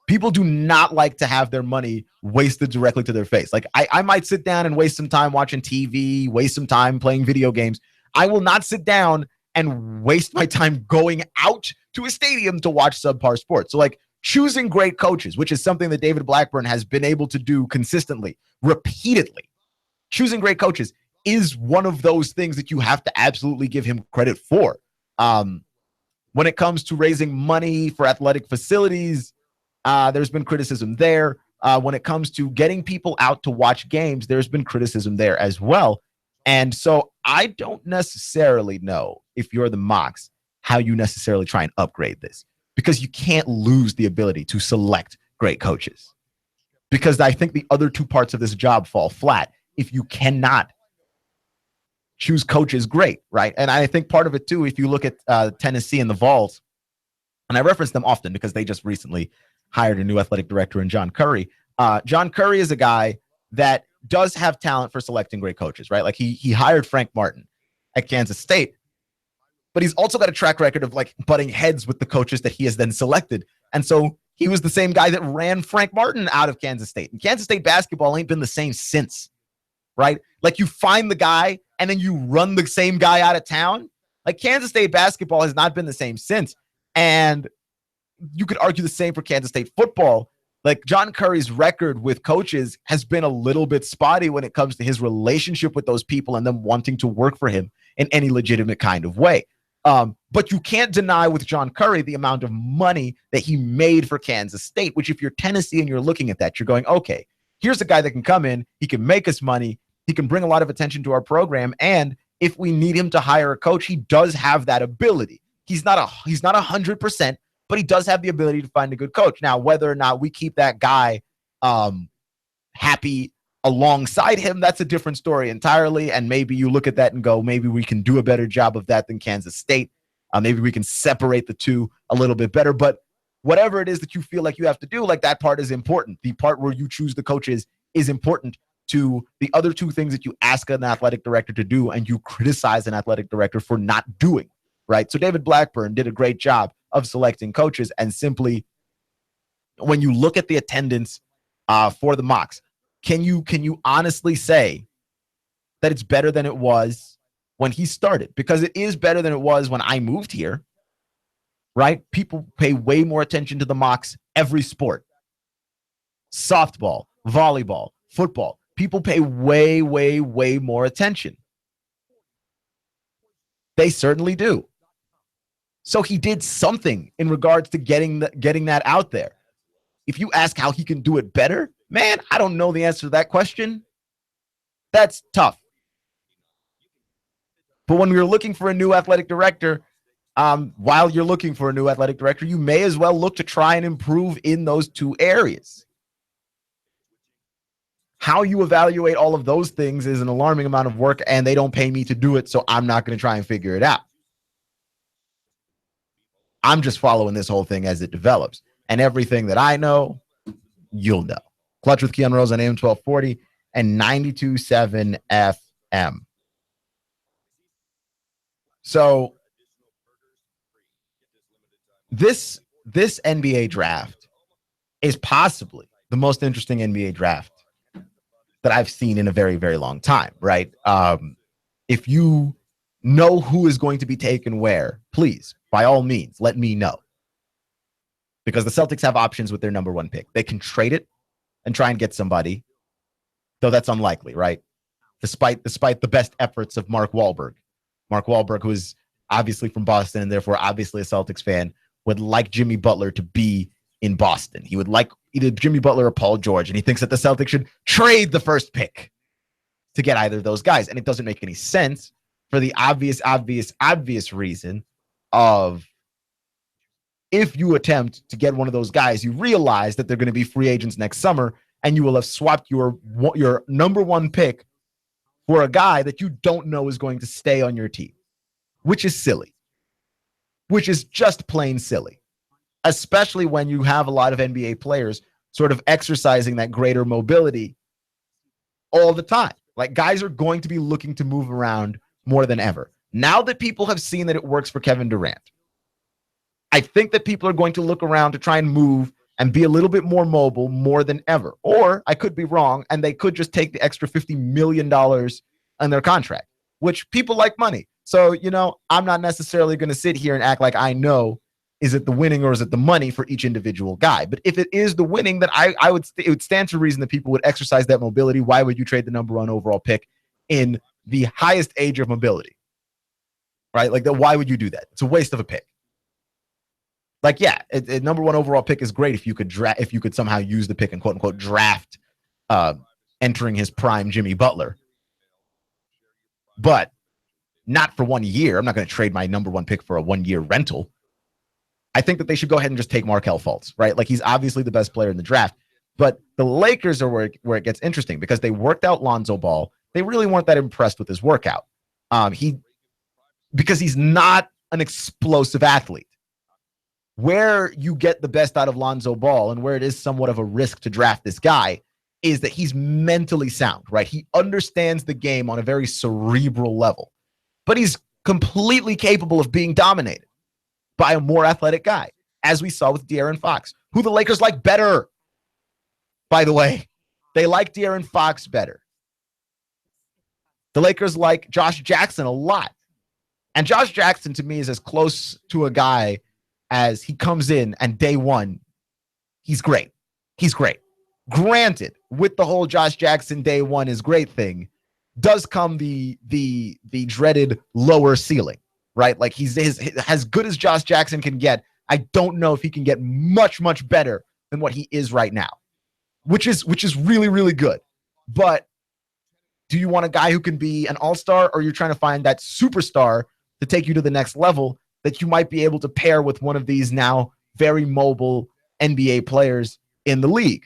Speaker 1: People do not like to have their money wasted directly to their face. Like I might sit down and waste some time watching TV, waste some time playing video games. I will not sit down and waste my time going out to a stadium to watch subpar sports. So like choosing great coaches, which is something that David Blackburn has been able to do consistently, repeatedly. Choosing great coaches is one of those things that you have to absolutely give him credit for. When it comes to raising money for athletic facilities, there's been criticism there. When it comes to getting people out to watch games, there's been criticism there as well. And so I don't necessarily know, if you're the Mocs, how you necessarily try and upgrade this, because you can't lose the ability to select great coaches, because I think the other two parts of this job fall flat if you cannot choose coaches great, right? And I think part of it too, if you look at Tennessee and the Vols, and I reference them often because they just recently hired a new athletic director in John Curry. John Curry is a guy that does have talent for selecting great coaches, right? Like he hired Frank Martin at Kansas State, but he's also got a track record of like butting heads with the coaches that he has then selected. And so he was the same guy that ran Frank Martin out of Kansas State. And Kansas State basketball ain't been the same since, right? Like you find the guy and then you run the same guy out of town. Like, Kansas State basketball has not been the same since. And you could argue the same for Kansas State football. Like, John Curry's record with coaches has been a little bit spotty when it comes to his relationship with those people and them wanting to work for him in any legitimate kind of way. But you can't deny with John Curry the amount of money that he made for Kansas State, which if you're Tennessee and you're looking at that, you're going, okay, here's a guy that can come in, he can make us money, he can bring a lot of attention to our program, and if we need him to hire a coach, he does have that ability. He's not 100%, but he does have the ability to find a good coach. Now, whether or not we keep that guy happy alongside him, that's a different story entirely. And maybe you look at that and go, maybe we can do a better job of that than Kansas State. Maybe we can separate the two a little bit better. But whatever it is that you feel like you have to do, like, that part is important. The part where you choose the coaches is important to the other two things that you ask an athletic director to do and you criticize an athletic director for not doing, right? So David Blackburn did a great job of selecting coaches, and simply when you look at the attendance for the mocks, can you honestly say that it's better than it was when he started? Because it is better than it was when I moved here, right? People pay way more attention to the mocks, every sport. Softball, volleyball, football. People pay way, way, way more attention. They certainly do. So he did something in regards to getting that out there. If you ask how he can do it better, man, I don't know the answer to that question. That's tough. But when you're looking for a new athletic director, while you're looking for a new athletic director, you may as well look to try and improve in those two areas. How you evaluate all of those things is an alarming amount of work, and they don't pay me to do it, so I'm not going to try and figure it out. I'm just following this whole thing as it develops. And everything that I know, you'll know. Clutch with Keon Rose on AM 1240 and 92.7 FM. So this NBA draft is possibly the most interesting NBA draft that I've seen in a very, very long time, right? If you know who is going to be taken where, please, by all means, let me know. Because the Celtics have options with their number one pick. They can trade it and try and get somebody, though that's unlikely, right? Despite the best efforts of Mark Wahlberg. Mark Wahlberg, who is obviously from Boston and therefore obviously a Celtics fan, would like Jimmy Butler to be in Boston. He would like either Jimmy Butler or Paul George, and he thinks that the Celtics should trade the first pick to get either of those guys. And it doesn't make any sense for the obvious reason of, if you attempt to get one of those guys, you realize that they're going to be free agents next summer, and you will have swapped your number one pick for a guy that you don't know is going to stay on your team, which is silly, which is just plain silly, especially when you have a lot of NBA players sort of exercising that greater mobility all the time. Like, guys are going to be looking to move around more than ever. Now that people have seen that it works for Kevin Durant, I think that people are going to look around to try and move and be a little bit more mobile more than ever. Or I could be wrong, and they could just take the extra $50 million on their contract, which people like money. So, I'm not necessarily going to sit here and act like I know, is it the winning or is it the money for each individual guy? But if it is the winning, then it would stand to reason that people would exercise that mobility. Why would you trade the number one overall pick in the highest age of mobility? Right? Like, why would you do that? It's a waste of a pick. Like, yeah, a number one overall pick is great if you could somehow use the pick and quote unquote draft entering his prime Jimmy Butler. But not for 1 year. I'm not going to trade my number one pick for a 1 year rental. I think that they should go ahead and just take Markelle Fultz, right? Like, he's obviously the best player in the draft. But the Lakers are where it gets interesting, because they worked out Lonzo Ball. They really weren't that impressed with his workout. Because he's not an explosive athlete. Where you get the best out of Lonzo Ball, and where it is somewhat of a risk to draft this guy, is that he's mentally sound, right? He understands the game on a very cerebral level, but he's completely capable of being dominated by a more athletic guy, as we saw with De'Aaron Fox, who the Lakers like better. By the way, they like De'Aaron Fox better. The Lakers like Josh Jackson a lot. And Josh Jackson, to me, is as close to a guy as he comes in and day one, he's great. He's great. Granted, with the whole Josh Jackson day one is great thing, does come the dreaded lower ceiling, right? Like he's as good as Josh Jackson can get. I don't know if he can get much, much better than what he is right now, which is really, really good. But do you want a guy who can be an all-star, or you're trying to find that superstar to take you to the next level that you might be able to pair with one of these now very mobile NBA players in the league?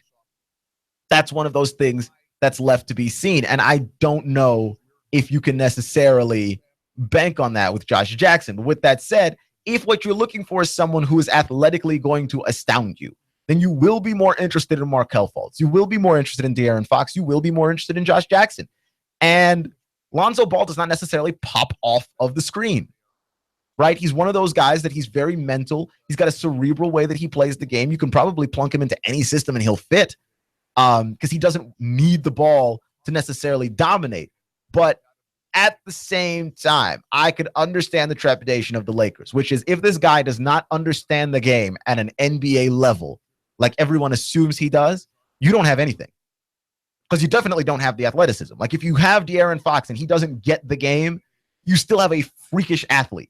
Speaker 1: That's one of those things that's left to be seen. And I don't know if you can necessarily bank on that with Josh Jackson. But with that said, if what you're looking for is someone who is athletically going to astound you, then you will be more interested in Markelle Fultz. You will be more interested in De'Aaron Fox. You will be more interested in Josh Jackson. And Lonzo Ball does not necessarily pop off of the screen, right? He's one of those guys that he's very mental. He's got a cerebral way that he plays the game. You can probably plunk him into any system and he'll fit because he doesn't need the ball to necessarily dominate. But at the same time, I could understand the trepidation of the Lakers, which is if this guy does not understand the game at an NBA level, like everyone assumes he does, you don't have anything. Because you definitely don't have the athleticism. Like if you have De'Aaron Fox and he doesn't get the game, you still have a freakish athlete.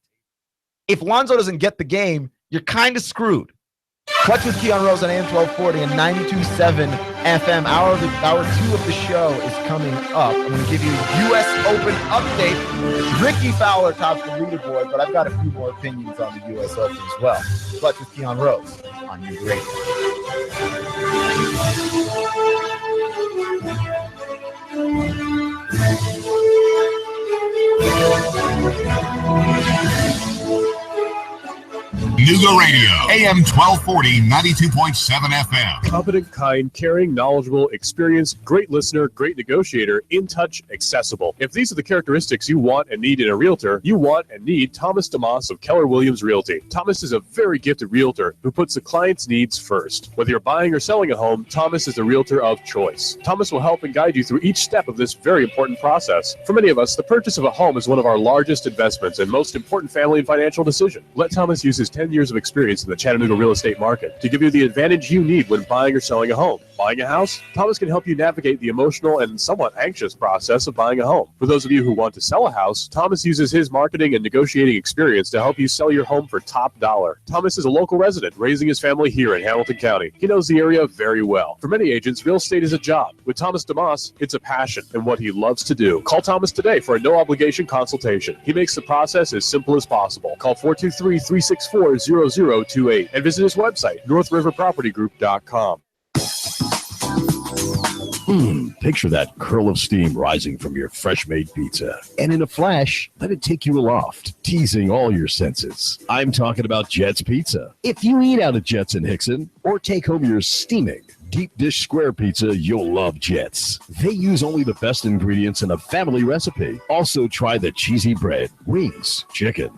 Speaker 1: If Lonzo doesn't get the game, you're kind of screwed. Clutch with Keon Rose on AM 1240 and 92.7 FM. Hour 2 of the show is coming up. I'm going to give you a U.S. Open update. Ricky Fowler tops the leaderboard, but I've got a few more opinions on the U.S. Open as well. Clutch with Keon Rose on Nooga Radio.
Speaker 2: Nooga Radio, AM 1240, 92.7 FM.
Speaker 4: Competent, kind, caring, knowledgeable, experienced, great listener, great negotiator, in touch, accessible. If these are the characteristics you want and need in a realtor, you want and need Thomas DeMoss of Keller Williams Realty. Thomas is a very gifted realtor who puts the client's needs first. Whether you're buying or selling a home, Thomas is the realtor of choice. Thomas will help and guide you through each step of this very important process. For many of us, the purchase of a home is one of our largest investments and most important family and financial decision. Let Thomas use his 10 years of experience in the Chattanooga real estate market to give you the advantage you need when buying or selling a home. Buying a house? Thomas can help you navigate the emotional and somewhat anxious process of buying a home. For those of you who want to sell a house, Thomas uses his marketing and negotiating experience to help you sell your home for top dollar. Thomas is a local resident raising his family here in Hamilton County. He knows the area very well. For many agents, real estate is a job. With Thomas DeMoss, it's a passion and what he loves to do. Call Thomas today for a no-obligation consultation. He makes the process as simple as possible. Call 423-364-0028 and visit his website, northriverpropertygroup.com.
Speaker 7: Picture that curl of steam rising from your fresh-made pizza. And in a flash, let it take you aloft, teasing all your senses. I'm talking about Jet's Pizza. If you eat out at Jet's in Hickson or take home your steaming deep dish square pizza, you'll love Jet's. They use only the best ingredients in a family recipe. Also try the cheesy bread, wings, chicken,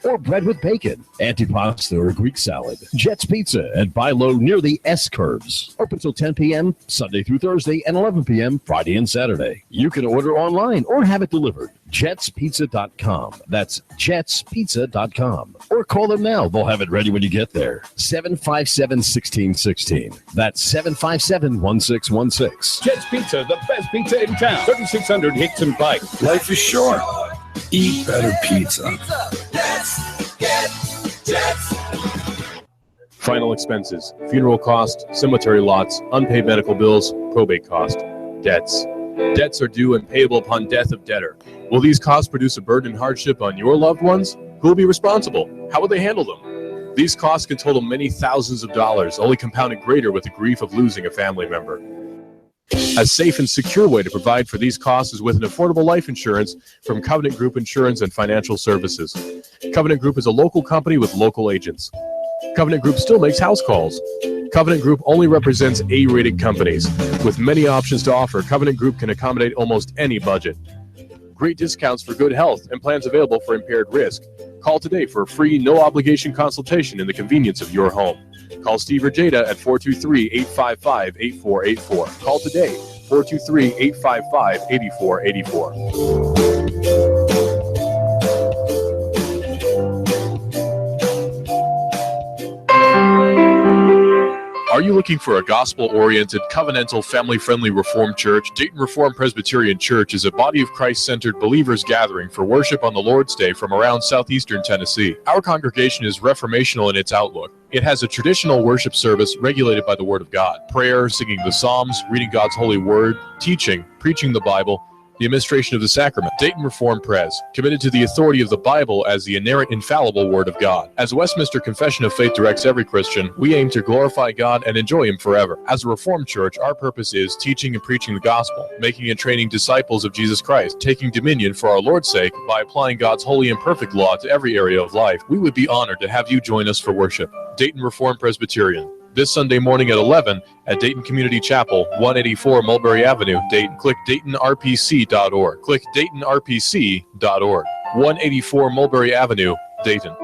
Speaker 7: or bread with bacon, antipasta, or Greek salad. Jet's Pizza at Buy Low near the S-Curves. Open till 10 p.m. Sunday through Thursday and 11 p.m. Friday and Saturday. You can order online or have it delivered. jetspizza.com. That's jetspizza.com. Or call them now. They'll have it ready when you get there. 757-1616. That's 757-1616.
Speaker 12: Jet's Pizza, the best pizza in town. 3600 Hickson Pike.
Speaker 13: Life is short. Eat better pizza.
Speaker 12: Let's get Jets.
Speaker 4: Final expenses, funeral cost, cemetery lots, unpaid medical bills, probate cost, debts. Debts are due and payable upon death of debtor. Will these costs produce a burden and hardship on your loved ones? Who will be responsible? How will they handle them? These costs can total many thousands of dollars, only compounded greater with the grief of losing a family member. A safe and secure way to provide for these costs is with an affordable life insurance from Covenant Group Insurance and Financial Services. Covenant Group is a local company with local agents. Covenant Group still makes house calls. Covenant Group only represents A-rated companies. With many options to offer, Covenant Group can accommodate almost any budget. Great discounts for good health and plans available for impaired risk. Call today for a free, no-obligation consultation in the convenience of your home. Call Steve or Jada at 423-855-8484. Call today, 423-855-8484. Are you looking for a gospel-oriented, covenantal, family-friendly Reformed church? Dayton Reformed Presbyterian Church is a body of Christ-centered believers gathering for worship on the Lord's Day from around southeastern Tennessee. Our congregation is reformational in its outlook. It has a traditional worship service regulated by the Word of God. Prayer, singing the Psalms, reading God's holy Word, teaching, preaching the Bible, the administration of the sacrament. Dayton Reformed Pres, committed to the authority of the Bible as the inerrant, infallible Word of God. As Westminster Confession of Faith directs every Christian, we aim to glorify God and enjoy Him forever. As a Reformed church, our purpose is teaching and preaching the gospel, making and training disciples of Jesus Christ, taking dominion for our Lord's sake by applying God's holy and perfect law to every area of life. We would be honored to have you join us for worship. Dayton Reformed Presbyterian. This Sunday morning at 11 at Dayton Community Chapel, 184 Mulberry Avenue, Dayton. Click DaytonRPC.org. Click DaytonRPC.org. 184 Mulberry Avenue, Dayton.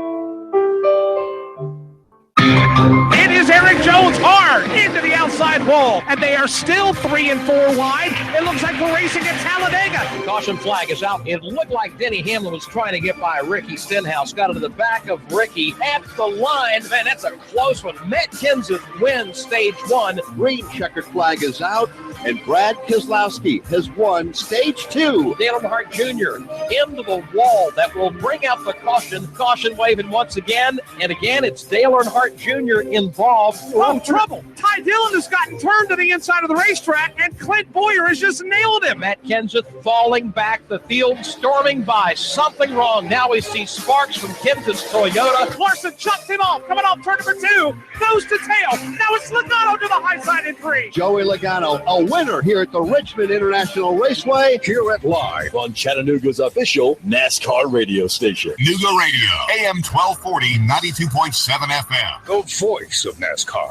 Speaker 14: It is Eric Jones hard into the outside wall, and they are still 3 and 4 wide. It looks like we're racing at Talladega.
Speaker 10: Caution flag is out. It looked like Denny Hamlin was trying to get by Ricky Stenhouse. Got into the back of Ricky at the line. Man, that's a close one. Matt Kenseth wins stage 1.
Speaker 15: Green checkered flag is out, and Brad Keselowski has won stage 2.
Speaker 10: Dale Earnhardt Jr. into the wall. That will bring out the caution. Caution waving once again. And again, it's Dale Earnhardt Jr. involved.
Speaker 14: Oh, trouble. Ty Dillon has gotten turned to the inside of the racetrack, and Clint Boyer has just nailed him.
Speaker 10: Matt Kenseth falling back, the field storming by. Something wrong. Now we see sparks from Kenseth's Toyota.
Speaker 14: Larson chucks him off. Coming off turn number 2. Nose to tail. Now it's Logano to the high side in 3.
Speaker 15: Joey Logano, a winner here at the Richmond International Raceway.
Speaker 7: Hear it live on Chattanooga's official NASCAR radio station.
Speaker 2: Nooga Radio, AM 1240, 92.7 FM.
Speaker 13: The voice of NASCAR.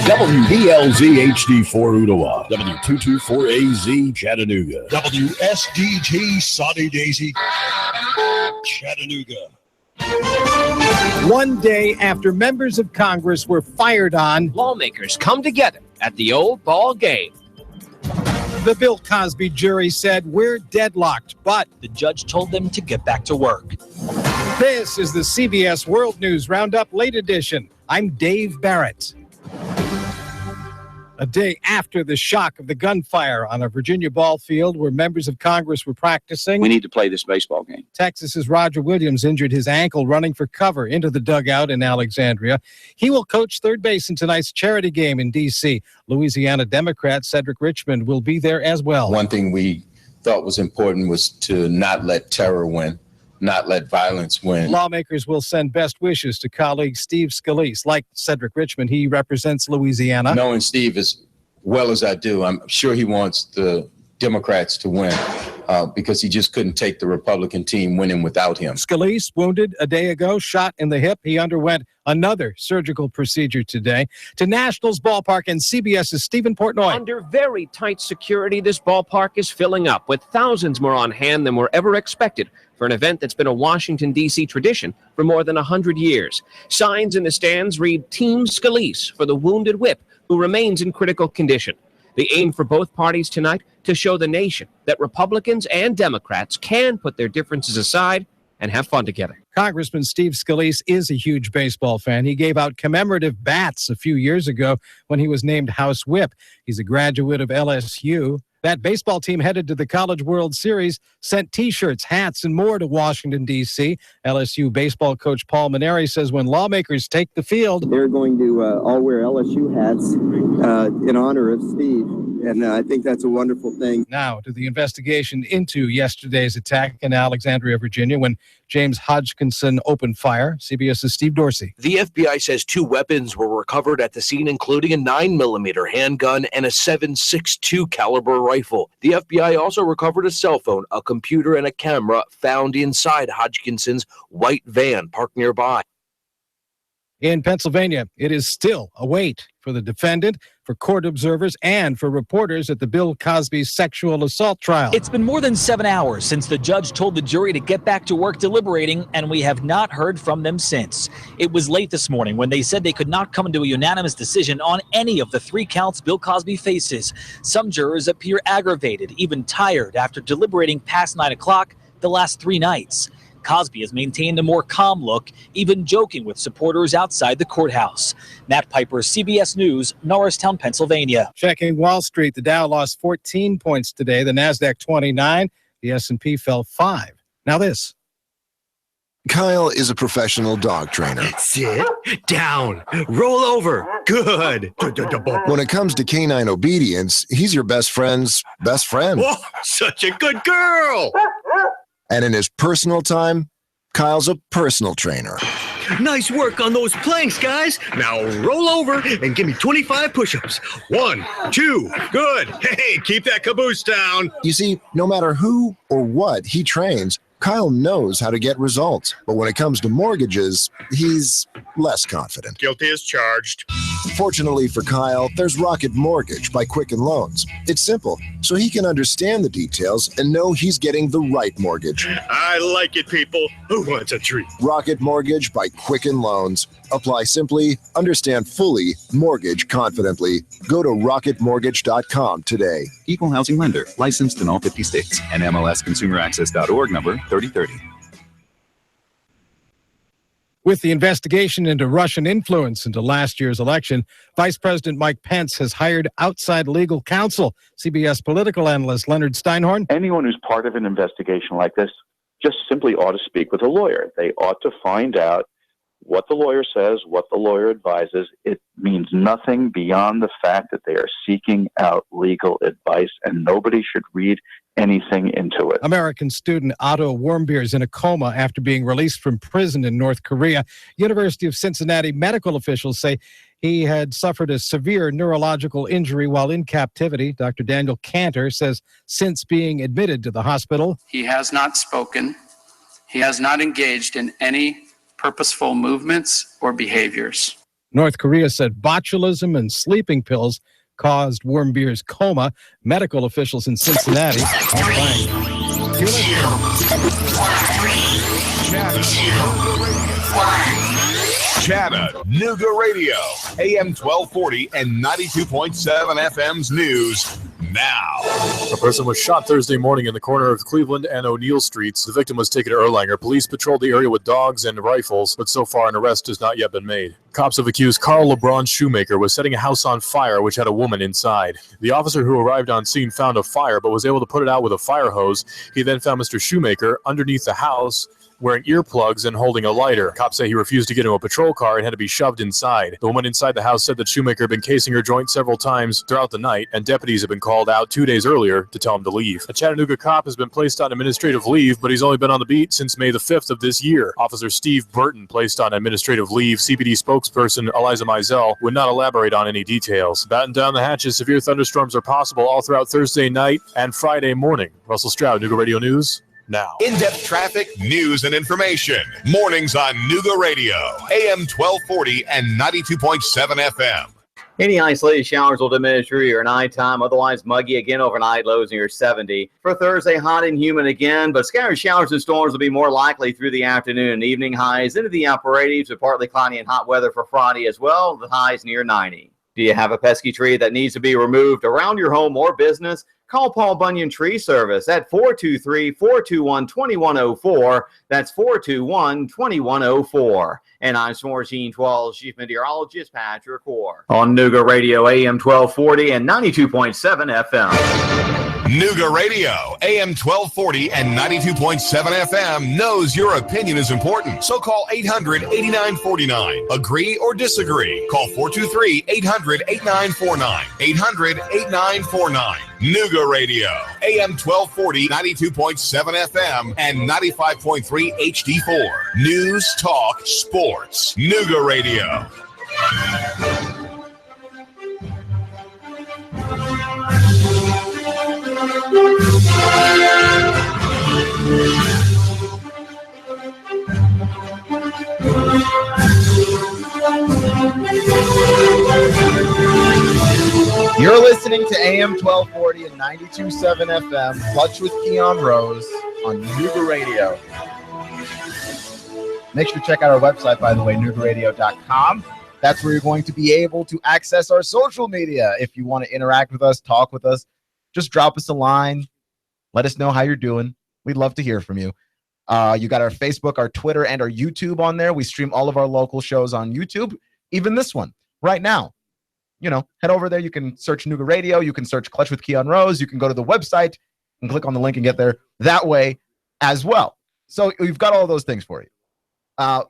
Speaker 7: WBLZ HD4 Ottawa, W224AZ Chattanooga, WSDT Sunny Daisy Chattanooga.
Speaker 16: One day after members of Congress were fired on,
Speaker 17: lawmakers come together at the old ball game.
Speaker 16: The Bill Cosby jury said we're deadlocked, but
Speaker 17: the judge told them to get back to work.
Speaker 16: This is the CBS World News Roundup Late Edition. I'm Dave Barrett. A day after the shock of the gunfire on a Virginia ball field where members of Congress were practicing.
Speaker 18: We need to play this baseball game.
Speaker 16: Texas's Roger Williams injured his ankle running for cover into the dugout in Alexandria. He will coach third base in tonight's charity game in D.C. Louisiana Democrat Cedric Richmond will be there as well.
Speaker 19: One thing we thought was important was to not let terror win, not let violence win.
Speaker 16: Lawmakers will send best wishes to colleague Steve Scalise. Like Cedric Richmond, he represents Louisiana.
Speaker 19: Knowing Steve as well as I do, I'm sure he wants the Democrats to win because he just couldn't take the Republican team winning without him.
Speaker 16: Scalise, wounded a day ago, shot in the hip. He underwent another surgical procedure today. To Nationals Ballpark and CBS's Stephen Portnoy.
Speaker 17: Under very tight security, this ballpark is filling up with thousands more on hand than were ever expected for an event that's been a Washington, D.C. tradition for more than 100 years. Signs in the stands read Team Scalise for the wounded whip who remains in critical condition. The aim for both parties tonight to show the nation that Republicans and Democrats can put their differences aside and have fun together.
Speaker 16: Congressman Steve Scalise is a huge baseball fan. He gave out commemorative bats a few years ago when he was named House Whip. He's a graduate of LSU. That baseball team headed to the College World Series, sent T-shirts, hats, and more to Washington, D.C. LSU baseball coach Paul Maneri says when lawmakers take the field,
Speaker 20: they're going to all wear LSU hats in honor of Steve. And I think that's a wonderful thing.
Speaker 16: Now to the investigation into yesterday's attack in Alexandria, Virginia, when James Hodgkinson opened fire. CBS's Steve Dorsey.
Speaker 21: The FBI says 2 weapons were recovered at the scene, including a 9mm handgun and a .7.62 caliber rifle. The FBI also recovered a cell phone, a computer, and a camera found inside Hodgkinson's white van parked nearby.
Speaker 16: In Pennsylvania, it is still a wait for the defendant, for court observers, and for reporters at the Bill Cosby sexual assault trial.
Speaker 18: It's been more than 7 hours since the judge told the jury to get back to work deliberating, and we have not heard from them since. It was late this morning when they said they could not come to a unanimous decision on any of the 3 counts Bill Cosby faces. Some jurors appear aggravated, even tired, after deliberating past 9 o'clock the last 3 nights. Cosby has maintained a more calm look, even joking with supporters outside the courthouse. Matt Piper, CBS News, Norristown, Pennsylvania.
Speaker 16: Checking Wall Street, the Dow lost 14 points today, the NASDAQ 29, the S&P fell 5. Now this.
Speaker 22: Kyle is a professional dog trainer.
Speaker 23: Sit down, roll over, good.
Speaker 22: When it comes to canine obedience, he's your best friend's best friend.
Speaker 23: Oh, such a good girl.
Speaker 22: And in his personal time, Kyle's a personal trainer.
Speaker 23: Nice work on those planks, guys. Now roll over and give me 25 push-ups. 1, 2, good. Hey, keep that caboose down.
Speaker 22: You see, no matter who or what he trains, Kyle knows how to get results. But when it comes to mortgages, he's less confident.
Speaker 23: Guilty as charged.
Speaker 22: Fortunately for Kyle, there's Rocket Mortgage by Quicken Loans. It's simple, so he can understand the details and know he's getting the right mortgage.
Speaker 23: I like it, people. Who wants a treat?
Speaker 22: Rocket Mortgage by Quicken Loans. Apply simply, understand fully, mortgage confidently. Go to rocketmortgage.com today.
Speaker 24: Equal housing lender. Licensed in all 50 states. NMLSconsumeraccess.org number 3030.
Speaker 16: With the investigation into Russian influence into last year's election, Vice President Mike Pence has hired outside legal counsel. CBS political analyst Leonard Steinhorn.
Speaker 25: Anyone who's part of an investigation like this just simply ought to speak with a lawyer. They ought to find out what the lawyer says, what the lawyer advises. It means nothing beyond the fact that they are seeking out legal advice, and nobody should read anything into it.
Speaker 16: American student Otto Warmbier is in a coma after being released from prison in North Korea. University of Cincinnati medical officials say he had suffered a severe neurological injury while in captivity. Dr. Daniel Cantor says since being admitted to the hospital,
Speaker 26: he has not spoken. He has not engaged in any purposeful movements or behaviors.
Speaker 16: North Korea said botulism and sleeping pills caused Warmbier's coma. Medical officials in Cincinnati
Speaker 2: Chattanooga Radio, AM 1240 and 92.7 FM's news now.
Speaker 4: A person was shot Thursday morning in the corner of Cleveland and O'Neill Streets. The victim was taken to Erlanger. Police patrolled the area with dogs and rifles, but so far an arrest has not yet been made. Cops have accused Carl LeBron Shoemaker of setting a house on fire which had a woman inside. The officer who arrived on scene found a fire but was able to put it out with a fire hose. He then found Mr. Shoemaker underneath the house, wearing earplugs and holding a lighter. Cops say he refused to get into a patrol car and had to be shoved inside. The woman inside the house said that Shoemaker had been casing her joint several times throughout the night, and deputies had been called out 2 days earlier to tell him to leave. A Chattanooga cop has been placed on administrative leave, but he's only been on the beat since May the 5th of this year. Officer Steve Burton placed on administrative leave. CPD spokesperson Eliza Mizell would not elaborate on any details. Batten down the hatches. Severe thunderstorms are possible all throughout Thursday night and Friday morning. Russell Stroud, Nooga Radio News. Now.
Speaker 2: In-depth traffic, news, and information. Mornings on Nooga Radio, AM 1240 and 92.7 FM.
Speaker 5: Any isolated showers will diminish through your nighttime. Otherwise, muggy again overnight, lows near 70. For Thursday, hot and humid again, but scattered showers and storms will be more likely through the afternoon and evening. Highs into the upper 80s with partly cloudy and hot weather for Friday as well. The highs near 90. Do you have a pesky tree that needs to be removed around your home or business? Call Paul Bunyan Tree Service at 423-421-2104. That's 421-2104. And I'm S'mores Gene 12 Chief Meteorologist Patrick Orr. On Nooga Radio, AM 1240 and 92.7 FM.
Speaker 2: Nooga Radio, AM 1240 and 92.7 FM knows your opinion is important. So call 800-8949. Agree or disagree? Call 423-800-8949. 800-8949. Nooga Radio, AM 1240, 92.7 FM, and 95.3 HD4. News, talk, sports. Nooga Radio.
Speaker 1: You're listening to AM 1240 and 92.7 FM, Clutch with Keon Rose on Nooga Radio. Make sure to check out our website, by the way, noogaradio.com. That's where you're going to be able to access our social media. If you want to interact with us, talk with us, just drop us a line. Let us know how you're doing. We'd love to hear from you. You got our Facebook, our Twitter, and our YouTube on there. We stream all of our local shows on YouTube, even this one right now. Head over there. You can search Nooga Radio. You can search Clutch with Keon Rose. You can go to the website and click on the link and get there that way as well. So we've got all those things for you.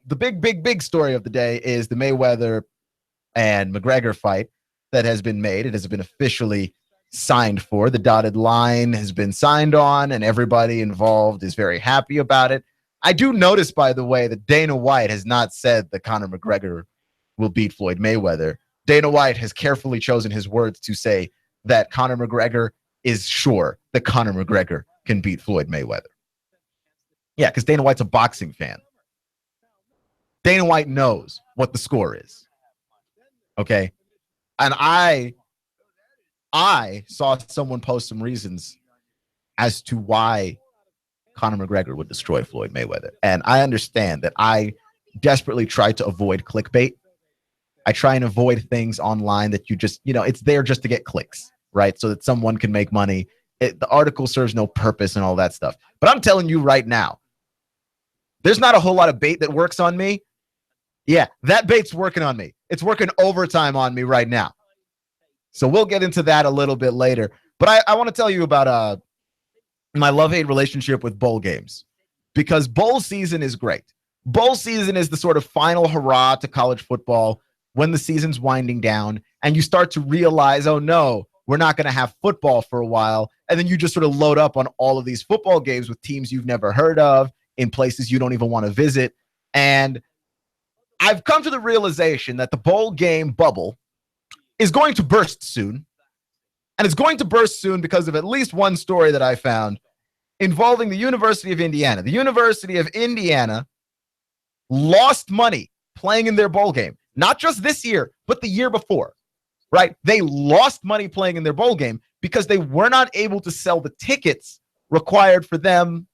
Speaker 1: The big story of the day is the Mayweather and McGregor fight that has been made. It has been officially signed for. The dotted line has been signed on, and everybody involved is very happy about it. I do notice, by the way, that Dana White has not said that Conor McGregor will beat Floyd Mayweather. Dana White has carefully chosen his words to say that Conor McGregor is sure that Conor McGregor can beat Floyd Mayweather. Yeah, because Dana White's a boxing fan. Dana White knows what the score is. Okay? And I saw someone post some reasons as to why Conor McGregor would destroy Floyd Mayweather. And I understand that I desperately try to avoid clickbait. I try and avoid things online that you just, it's there just to get clicks, right? So that someone can make money. The article serves no purpose and all that stuff. But I'm telling you right now, there's not a whole lot of bait that works on me. Yeah, that bait's working on me. It's working overtime on me right now. So we'll get into that a little bit later. But I want to tell you about my love-hate relationship with bowl games, because bowl season is great. Bowl season is the sort of final hurrah to college football when the season's winding down and you start to realize, oh no, we're not going to have football for a while. And then you just sort of load up on all of these football games with teams you've never heard of in places you don't even want to visit. And I've come to the realization that the bowl game bubble is going to burst soon. And it's going to burst soon because of at least one story that I found involving the University of Indiana. The University of Indiana lost money playing in their bowl game. Not just this year, but the year before, right? They lost money playing in their bowl game because they were not able to sell the tickets required for them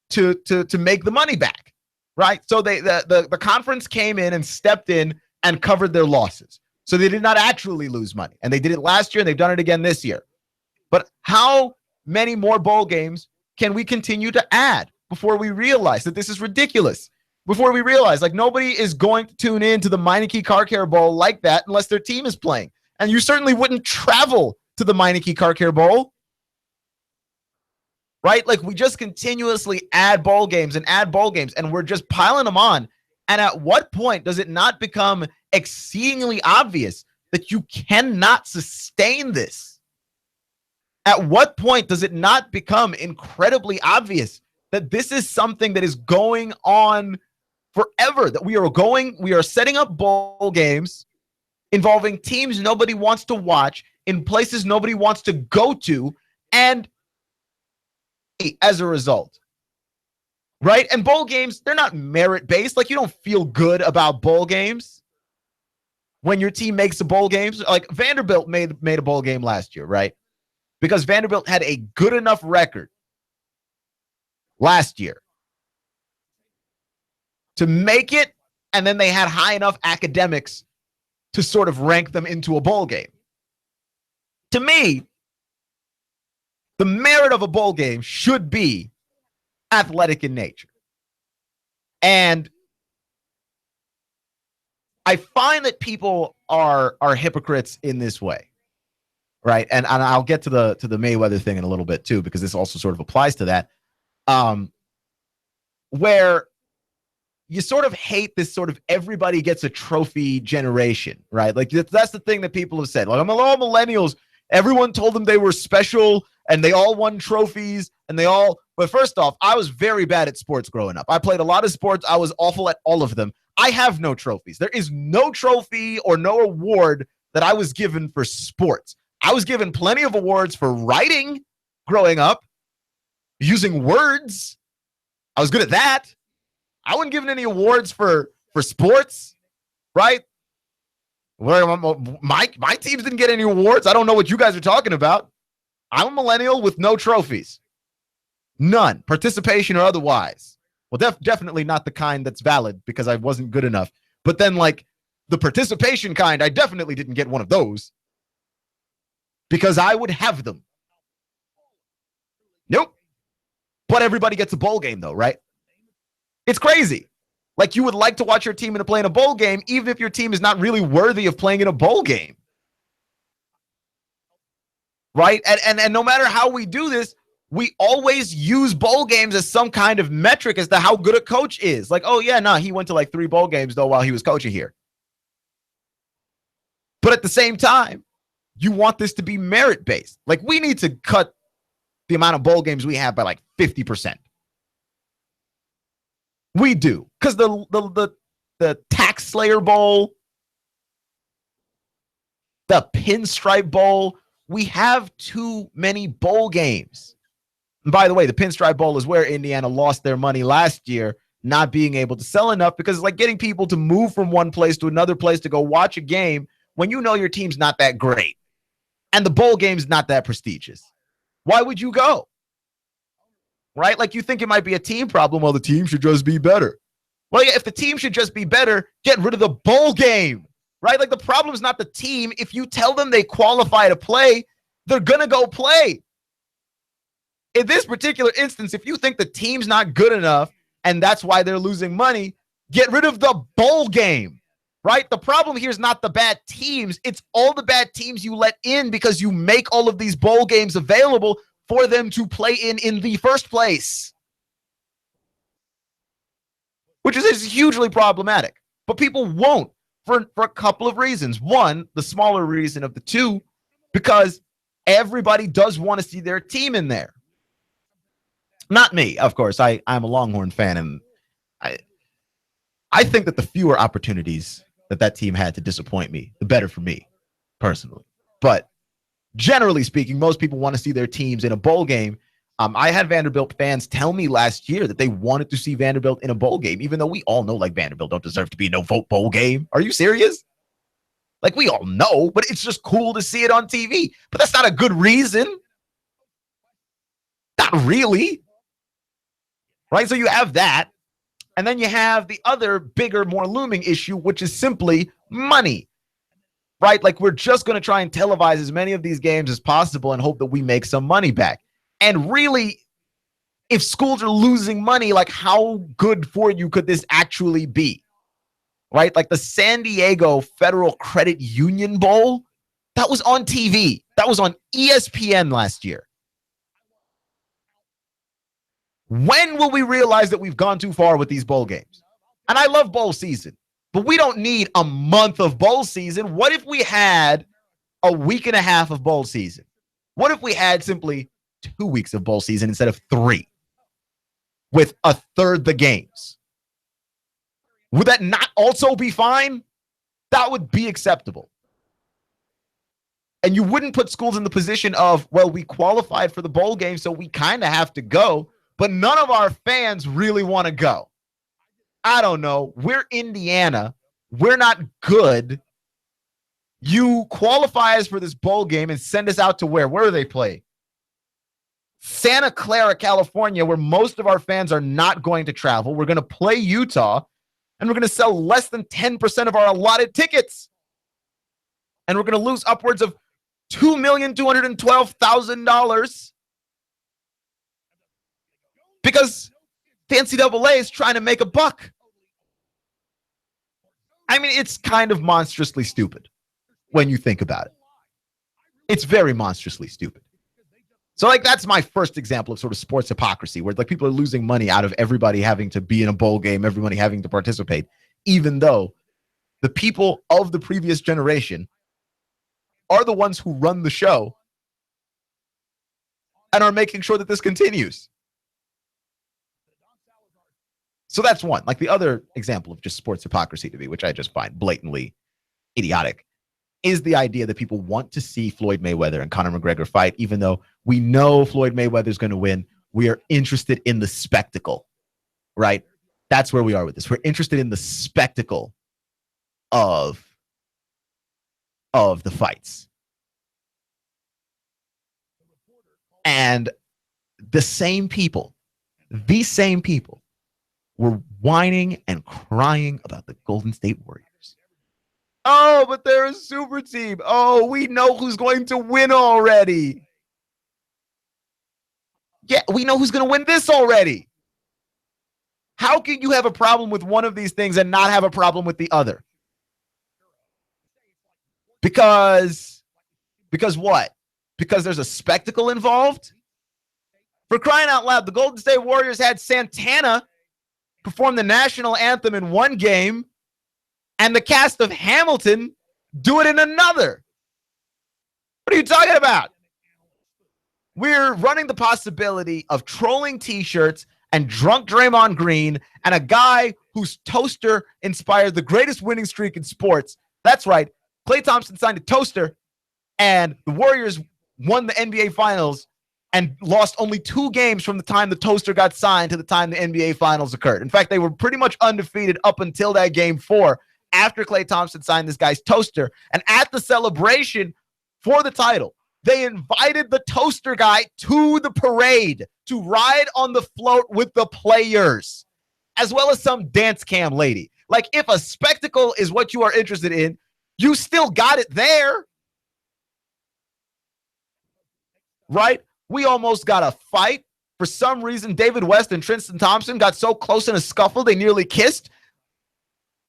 Speaker 1: to make the money back, right? So the conference came in and stepped in and covered their losses. So they did not actually lose money. And they did it last year, and they've done it again this year. But how many more bowl games can we continue to add before we realize that this is ridiculous? Before we realize, nobody is going to tune in to the Meineke Car Care Bowl like that unless their team is playing. And you certainly wouldn't travel to the Meineke Car Care Bowl, right? We just continuously add bowl games, and we're just piling them on. And at what point does it not become exceedingly obvious that you cannot sustain this? At what point does it not become incredibly obvious that this is something that is going on forever, that we are setting up bowl games involving teams nobody wants to watch in places nobody wants to go to, and as a result, right? And bowl games, they're not merit-based. You don't feel good about bowl games when your team makes a bowl game. Vanderbilt made a bowl game last year, right? Because Vanderbilt had a good enough record last year to make it, and then they had high enough academics to sort of rank them into a bowl game. To me, the merit of a bowl game should be athletic in nature. And I find that people are hypocrites in this way, right? And I'll get to the Mayweather thing in a little bit too, because this also sort of applies to that. Where you sort of hate this sort of everybody gets a trophy generation, right? That's the thing that people have said. I'm all millennials. Everyone told them they were special and they all won trophies but first off, I was very bad at sports growing up. I played a lot of sports. I was awful at all of them. I have no trophies. There is no trophy or no award that I was given for sports. I was given plenty of awards for writing growing up, using words. I was good at that. I wasn't given any awards for sports, right? My teams didn't get any awards. I don't know what you guys are talking about. I'm a millennial with no trophies. None. Participation or otherwise. Well, definitely not the kind that's valid because I wasn't good enough. But then, like, the participation kind, I definitely didn't get one of those because I would have them. Nope. But everybody gets a bowl game, though, right? It's crazy. Like, you would like to watch your team play in a bowl game, even if your team is not really worthy of playing in a bowl game. Right? And no matter how we do this, we always use bowl games as some kind of metric as to how good a coach is. Like, oh, yeah, no, he went to like 3 bowl games, though, while he was coaching here. But at the same time, you want this to be merit-based. Like, we need to cut the amount of bowl games we have by like 50%. We do. Because the Tax Slayer Bowl, the Pinstripe Bowl, we have too many bowl games. And by the way, the Pinstripe Bowl is where Indiana lost their money last year, not being able to sell enough, because it's like getting people to move from one place to another place to go watch a game when you know your team's not that great and the bowl game's not that prestigious. Why would you go? Right? Like, you think it might be a team problem. Well, the team should just be better. Well, yeah, if the team should just be better, get rid of the bowl game. Right? Like, the problem is not the team. If you tell them they qualify to play, they're going to go play. In this particular instance, if you think the team's not good enough and that's why they're losing money, get rid of the bowl game, right? The problem here is not the bad teams. It's all the bad teams you let in because you make all of these bowl games available for them to play in the first place, which is hugely problematic. But people won't for a couple of reasons. One, the smaller reason of the two, because everybody does want to see their team in there. Not me, of course. I'm a Longhorn fan, and I think that the fewer opportunities that team had to disappoint me, the better for me, personally. But generally speaking, most people want to see their teams in a bowl game. I had Vanderbilt fans tell me last year that they wanted to see Vanderbilt in a bowl game, even though we all know, like, Vanderbilt don't deserve to be in a bowl game. Are you serious? Like, we all know, but it's just cool to see it on TV. But that's not a good reason. Not really. Right? So you have that. And then you have the other bigger, more looming issue, which is simply money. Right? Like, we're just going to try and televise as many of these games as possible and hope that we make some money back. And really, if schools are losing money, like, how good for you could this actually be? Right? Like, the San Diego Federal Credit Union Bowl, that was on TV. That was on ESPN last year. When will we realize that we've gone too far with these bowl games? And I love bowl season, but we don't need a month of bowl season. What if we had a week and a half of bowl season? What if we had simply 2 weeks of bowl season instead of 3, with a third the games? Would that not also be fine? That would be acceptable. And you wouldn't put schools in the position of, well, we qualified for the bowl game, so we kind of have to go. But none of our fans really want to go. I don't know. We're Indiana. We're not good. You qualify us for this bowl game and send us out to where? Where do they play? Santa Clara, California, where most of our fans are not going to travel. We're going to play Utah, and we're going to sell less than 10% of our allotted tickets. And we're going to lose upwards of $2,212,000. Because the NCAA is trying to make a buck. I mean, it's kind of monstrously stupid when you think about it. It's very monstrously stupid. So, like, that's my first example of sort of sports hypocrisy, where, like, people are losing money out of everybody having to be in a bowl game, everybody having to participate, even though the people of the previous generation are the ones who run the show and are making sure that this continues. So that's one. Like, the other example of just sports hypocrisy to me, which I just find blatantly idiotic, is the idea that people want to see Floyd Mayweather and Conor McGregor fight, even though we know Floyd Mayweather is going to win. We are interested in the spectacle, right? That's where we are with this. We're interested in the spectacle of of the fights. And these same people were whining and crying about the Golden State Warriors. Oh, but they're a super team. Oh, we know who's going to win already. Yeah, we know who's going to win this already. How can you have a problem with one of these things and not have a problem with the other? Because what? Because there's a spectacle involved? For crying out loud, the Golden State Warriors had Santana perform the national anthem in one game and the cast of Hamilton do it in another. What are you talking about? We're running the possibility of trolling t-shirts and drunk Draymond Green and a guy whose toaster inspired the greatest winning streak in sports. That's right. Klay Thompson signed a toaster, and the Warriors won the NBA Finals and lost only 2 games from the time the toaster got signed to the time the NBA Finals occurred. In fact, they were pretty much undefeated up until that game 4 after Klay Thompson signed this guy's toaster. And at the celebration for the title, they invited the toaster guy to the parade to ride on the float with the players, as well as some dance cam lady. Like, if a spectacle is what you are interested in, you still got it there. Right? We almost got a fight. For some reason, David West and Tristan Thompson got so close in a scuffle, they nearly kissed.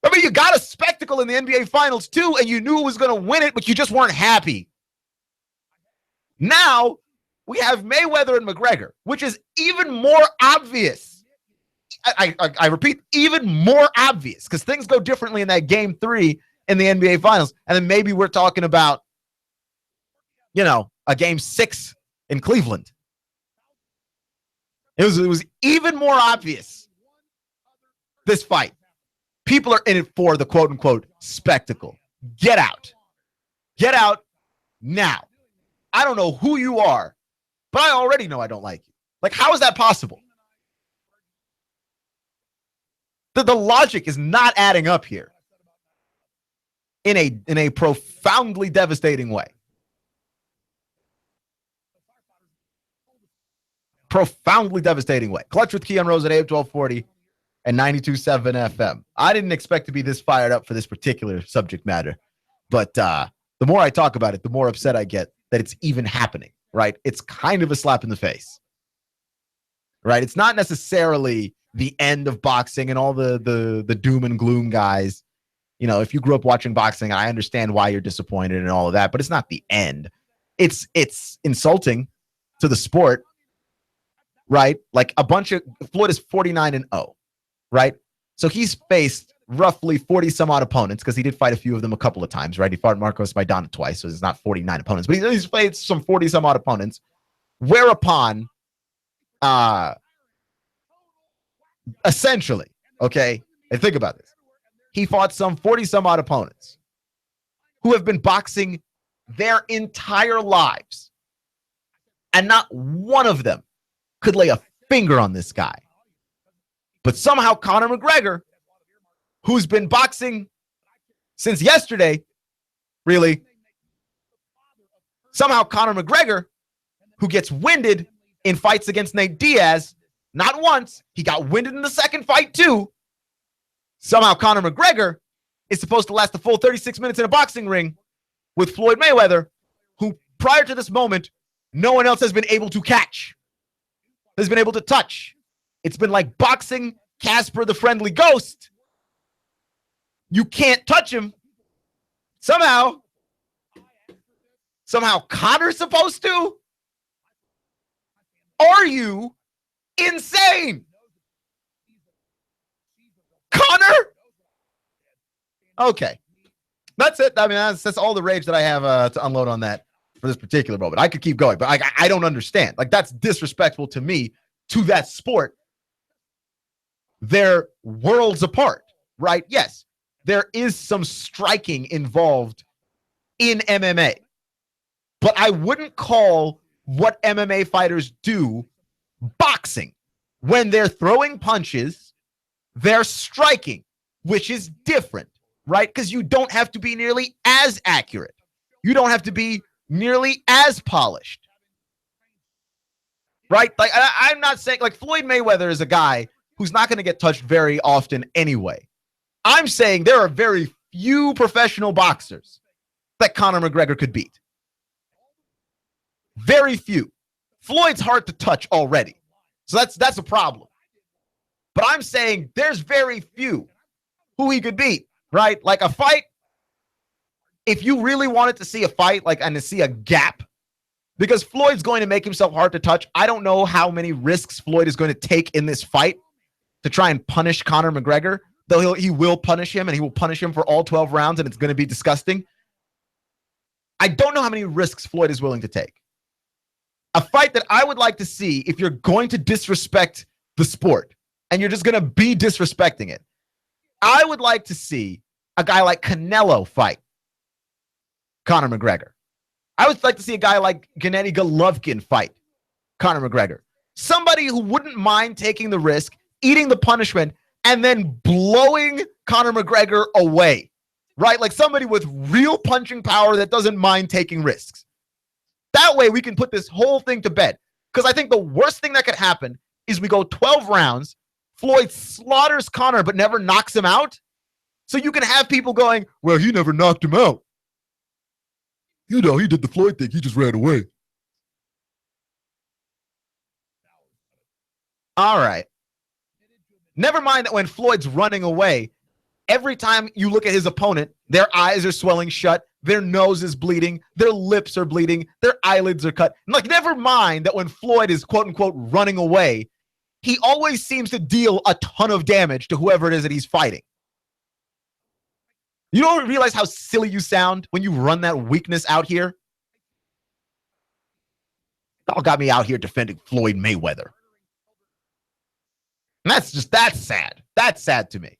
Speaker 1: I mean, you got a spectacle in the NBA Finals, too, and you knew who was going to win it, but you just weren't happy. Now, we have Mayweather and McGregor, which is even more obvious. I repeat, even more obvious, because things go differently in that game 3 in the NBA Finals. And then maybe we're talking about, a game 6 in Cleveland. It was even more obvious, this fight. People are in it for the quote-unquote spectacle. Get out. Get out now. I don't know who you are, but I already know I don't like you. Like, how is that possible? The logic is not adding up here in a profoundly devastating way. Profoundly devastating way. Clutch with Keon Rose at AM 1240 and 92.7 FM. I didn't expect to be this fired up for this particular subject matter, but the more I talk about it, the more upset I get that it's even happening, right? It's kind of a slap in the face, right? It's not necessarily the end of boxing and all the doom and gloom guys. If you grew up watching boxing, I understand why you're disappointed and all of that, but it's not the end. It's insulting to the sport, right? Like, Floyd is 49-0, right? So he's faced roughly 40 some odd opponents, because he did fight a few of them a couple of times, right? He fought Marcos Maidana twice, so it's not 49 opponents, but he's faced some 40 some odd opponents, whereupon essentially, okay, and think about this, he fought some 40 some odd opponents who have been boxing their entire lives, and not one of them could lay a finger on this guy. But somehow Conor McGregor, who's been boxing since yesterday, really, somehow Conor McGregor, who gets winded in fights against Nate Diaz, not once, he got winded in the second fight too. Somehow Conor McGregor is supposed to last the full 36 minutes in a boxing ring with Floyd Mayweather, who prior to this moment, no one else has been able to catch, has been able to touch. It's been like boxing Casper the Friendly Ghost. You can't touch him. Somehow Conor's supposed to? Are you insane? Conor? Okay. That's it. I mean, that's all the rage that I have to unload on that for this particular moment. I could keep going, but I don't understand. Like, that's disrespectful to me, to that sport. They're worlds apart, right? Yes, there is some striking involved in MMA, but I wouldn't call what MMA fighters do boxing. When they're throwing punches, they're striking, which is different, right? Because you don't have to be nearly as accurate. You don't have to be nearly as polished. Right? Like, I'm not saying, like, Floyd Mayweather is a guy who's not going to get touched very often anyway. I'm saying there are very few professional boxers that Conor McGregor could beat. Very few. Floyd's hard to touch already. So that's a problem. But I'm saying there's very few who he could beat, right? Like a fight, if you really wanted to see a fight, like, and to see a gap, because Floyd's going to make himself hard to touch. I don't know how many risks Floyd is going to take in this fight to try and punish Conor McGregor, though he will punish him, and he will punish him for all 12 rounds, and it's going to be disgusting. I don't know how many risks Floyd is willing to take. A fight that I would like to see, if you're going to disrespect the sport, and you're just going to be disrespecting it, I would like to see a guy like Canelo fight Conor McGregor. I would like to see a guy like Gennady Golovkin fight Conor McGregor. Somebody who wouldn't mind taking the risk, eating the punishment, and then blowing Conor McGregor away, right? Like somebody with real punching power that doesn't mind taking risks. That way we can put this whole thing to bed. Because I think the worst thing that could happen is we go 12 rounds, Floyd slaughters Conor but never knocks him out. So you can have people going, well, he never knocked him out. You know, he did the Floyd thing. He just ran away. All right. Never mind that when Floyd's running away, every time you look at his opponent, their eyes are swelling shut, their nose is bleeding, their lips are bleeding, their eyelids are cut. Like, never mind that when Floyd is quote-unquote running away, he always seems to deal a ton of damage to whoever it is that he's fighting. You don't realize how silly you sound when you run that weakness out here? Y'all got me out here defending Floyd Mayweather. And that's sad. That's sad to me.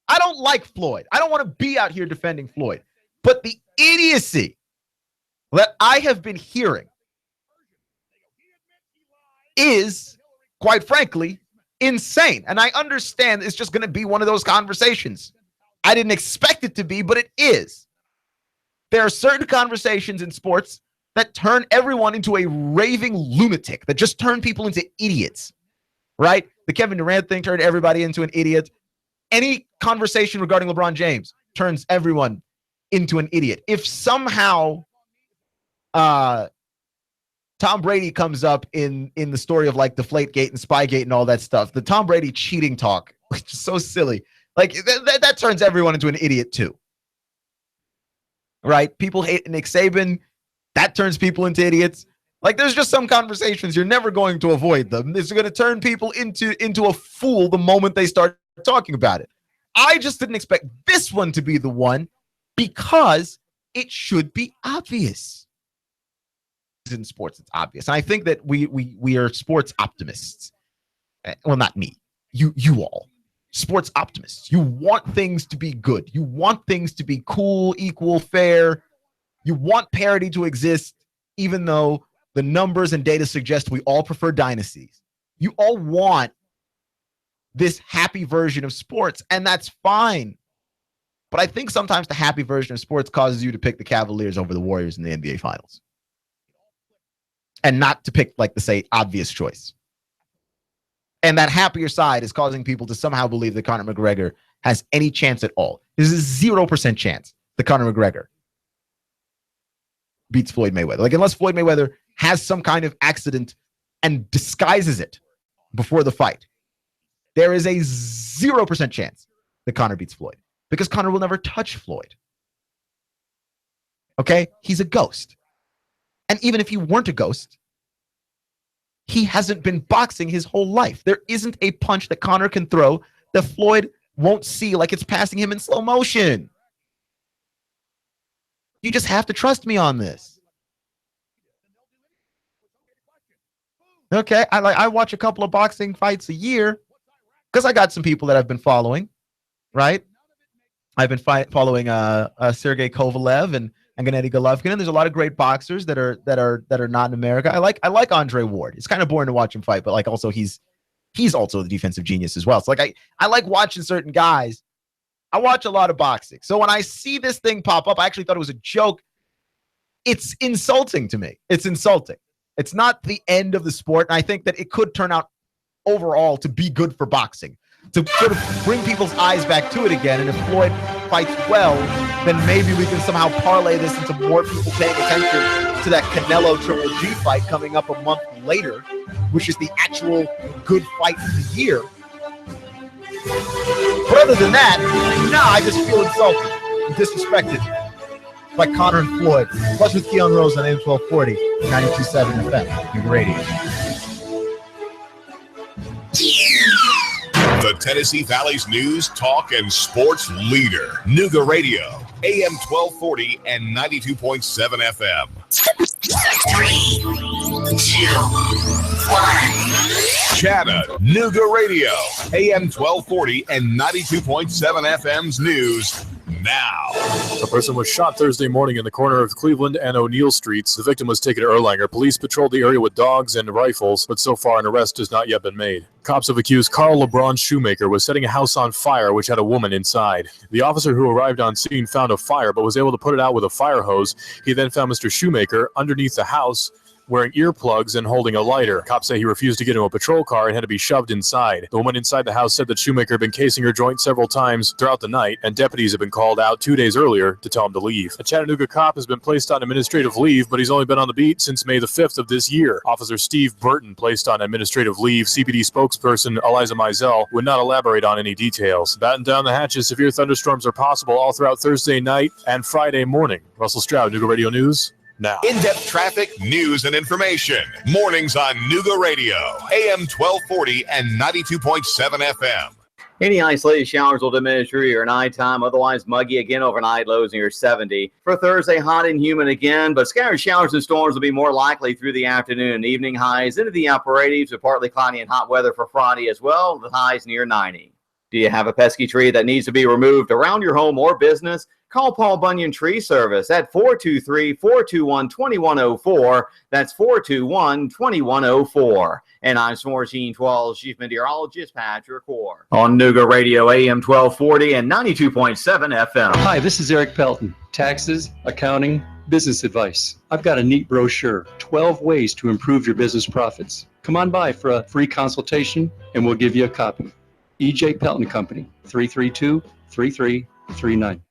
Speaker 1: I don't like Floyd. I don't want to be out here defending Floyd. But the idiocy that I have been hearing is, quite frankly, insane. And I understand it's just going to be one of those conversations. I didn't expect it to be, but it is. There are certain conversations in sports that turn everyone into a raving lunatic, that just turn people into idiots, right? The Kevin Durant thing turned everybody into an idiot. Any conversation regarding LeBron James turns everyone into an idiot. If somehow Tom Brady comes up in the story of like Deflategate and Spygate and all that stuff, the Tom Brady cheating talk, which is so silly, like that turns everyone into an idiot too. Right? People hate Nick Saban. That turns people into idiots. Like, there's just some conversations you're never going to avoid them. It's going to turn people into a fool the moment they start talking about it. I just didn't expect this one to be the one because it should be obvious. In sports, it's obvious. And I think that we are sports optimists. Well, not me. You all. Sports optimists. You want things to be good. You want things to be cool, equal, fair. You want parity to exist, even though the numbers and data suggest we all prefer dynasties. You all want this happy version of sports, and that's fine. But I think sometimes the happy version of sports causes you to pick the Cavaliers over the Warriors in the NBA Finals. And not to pick, like, the, say, obvious choice. And that happier side is causing people to somehow believe that Conor McGregor has any chance at all. There's a 0% chance that Conor McGregor beats Floyd Mayweather. Like, unless Floyd Mayweather has some kind of accident and disguises it before the fight, there is a 0% chance that Conor beats Floyd. Because Conor will never touch Floyd. Okay? He's a ghost. And even if he weren't a ghost, he hasn't been boxing his whole life. There isn't a punch that Conor can throw that Floyd won't see like it's passing him in slow motion. You just have to trust me on this. Okay, I watch a couple of boxing fights a year because I got some people that I've been following, right? I've been following Sergey Kovalev and Gennady Golovkin, and there's a lot of great boxers that are not in America. I like Andre Ward. It's kind of boring to watch him fight, but like also he's also the defensive genius as well. So like I like watching certain guys. I watch a lot of boxing. So when I see this thing pop up, I actually thought it was a joke. it's insulting to me. It's insulting. It's not the end of the sport. And I think that it could turn out overall to be good for boxing, to sort of bring people's eyes back to it again. And if Floyd fights well, then maybe we can somehow parlay this into more people paying attention to that Canelo Triple G fight coming up a month later, which is the actual good fight of the year. But other than that, I just feel insulted and disrespected by Conor and Floyd. Plus with Keon Rose on AM 1240, 92.7 FM, Nooga Radio.
Speaker 2: The Tennessee Valley's news, talk, and sports leader. Nooga Radio, AM 1240 and 92.7 FM.
Speaker 3: 3, 2, 1.
Speaker 2: Chattanooga Radio, AM 1240 and 92.7 FM's news. Now,
Speaker 4: a person was shot Thursday morning in the corner of Cleveland and O'Neill Streets. The victim was taken to Erlanger. Police patrolled the area with dogs and rifles, but so far an arrest has not yet been made. Cops have accused Carl LeBron Shoemaker was setting a house on fire which had a woman inside. The officer who arrived on scene found a fire but was able to put it out with a fire hose. He then found Mr. Shoemaker underneath the house, wearing earplugs and holding a lighter. Cops say he refused to get into a patrol car and had to be shoved inside. The woman inside the house said that Shoemaker had been casing her joint several times throughout the night, and deputies had been called out 2 days earlier to tell him to leave. A Chattanooga cop has been placed on administrative leave, but he's only been on the beat since May the 5th of this year. Officer Steve Burton placed on administrative leave. CPD spokesperson Eliza Mizell would not elaborate on any details. Batten down the hatches, severe thunderstorms are possible all throughout Thursday night and Friday morning. Russell Stroud, Nooga Radio News. Now.
Speaker 2: In-depth traffic, news, and information. Mornings on Nooga Radio, AM 1240 and 92.7 FM.
Speaker 5: Any isolated showers will diminish through your nighttime. Otherwise, muggy again overnight, lows near 70. For Thursday, hot and humid again, but scattered showers and storms will be more likely through the afternoon and evening. Highs into the upper 80s with partly cloudy and hot weather for Friday as well. The highs near 90. Do you have a pesky tree that needs to be removed around your home or business? Call Paul Bunyan Tree Service at 423-421-2104. That's 421-2104. And I'm Sports Team 12 Chief Meteorologist Patrick Orr. On Nooga Radio, AM 1240 and 92.7 FM.
Speaker 6: Hi, this is Eric Pelton. Taxes, accounting, business advice. I've got a neat brochure, 12 ways to improve your business profits. Come on by for a free consultation and we'll give you a copy. E.J. Pelton Company, 332-3339.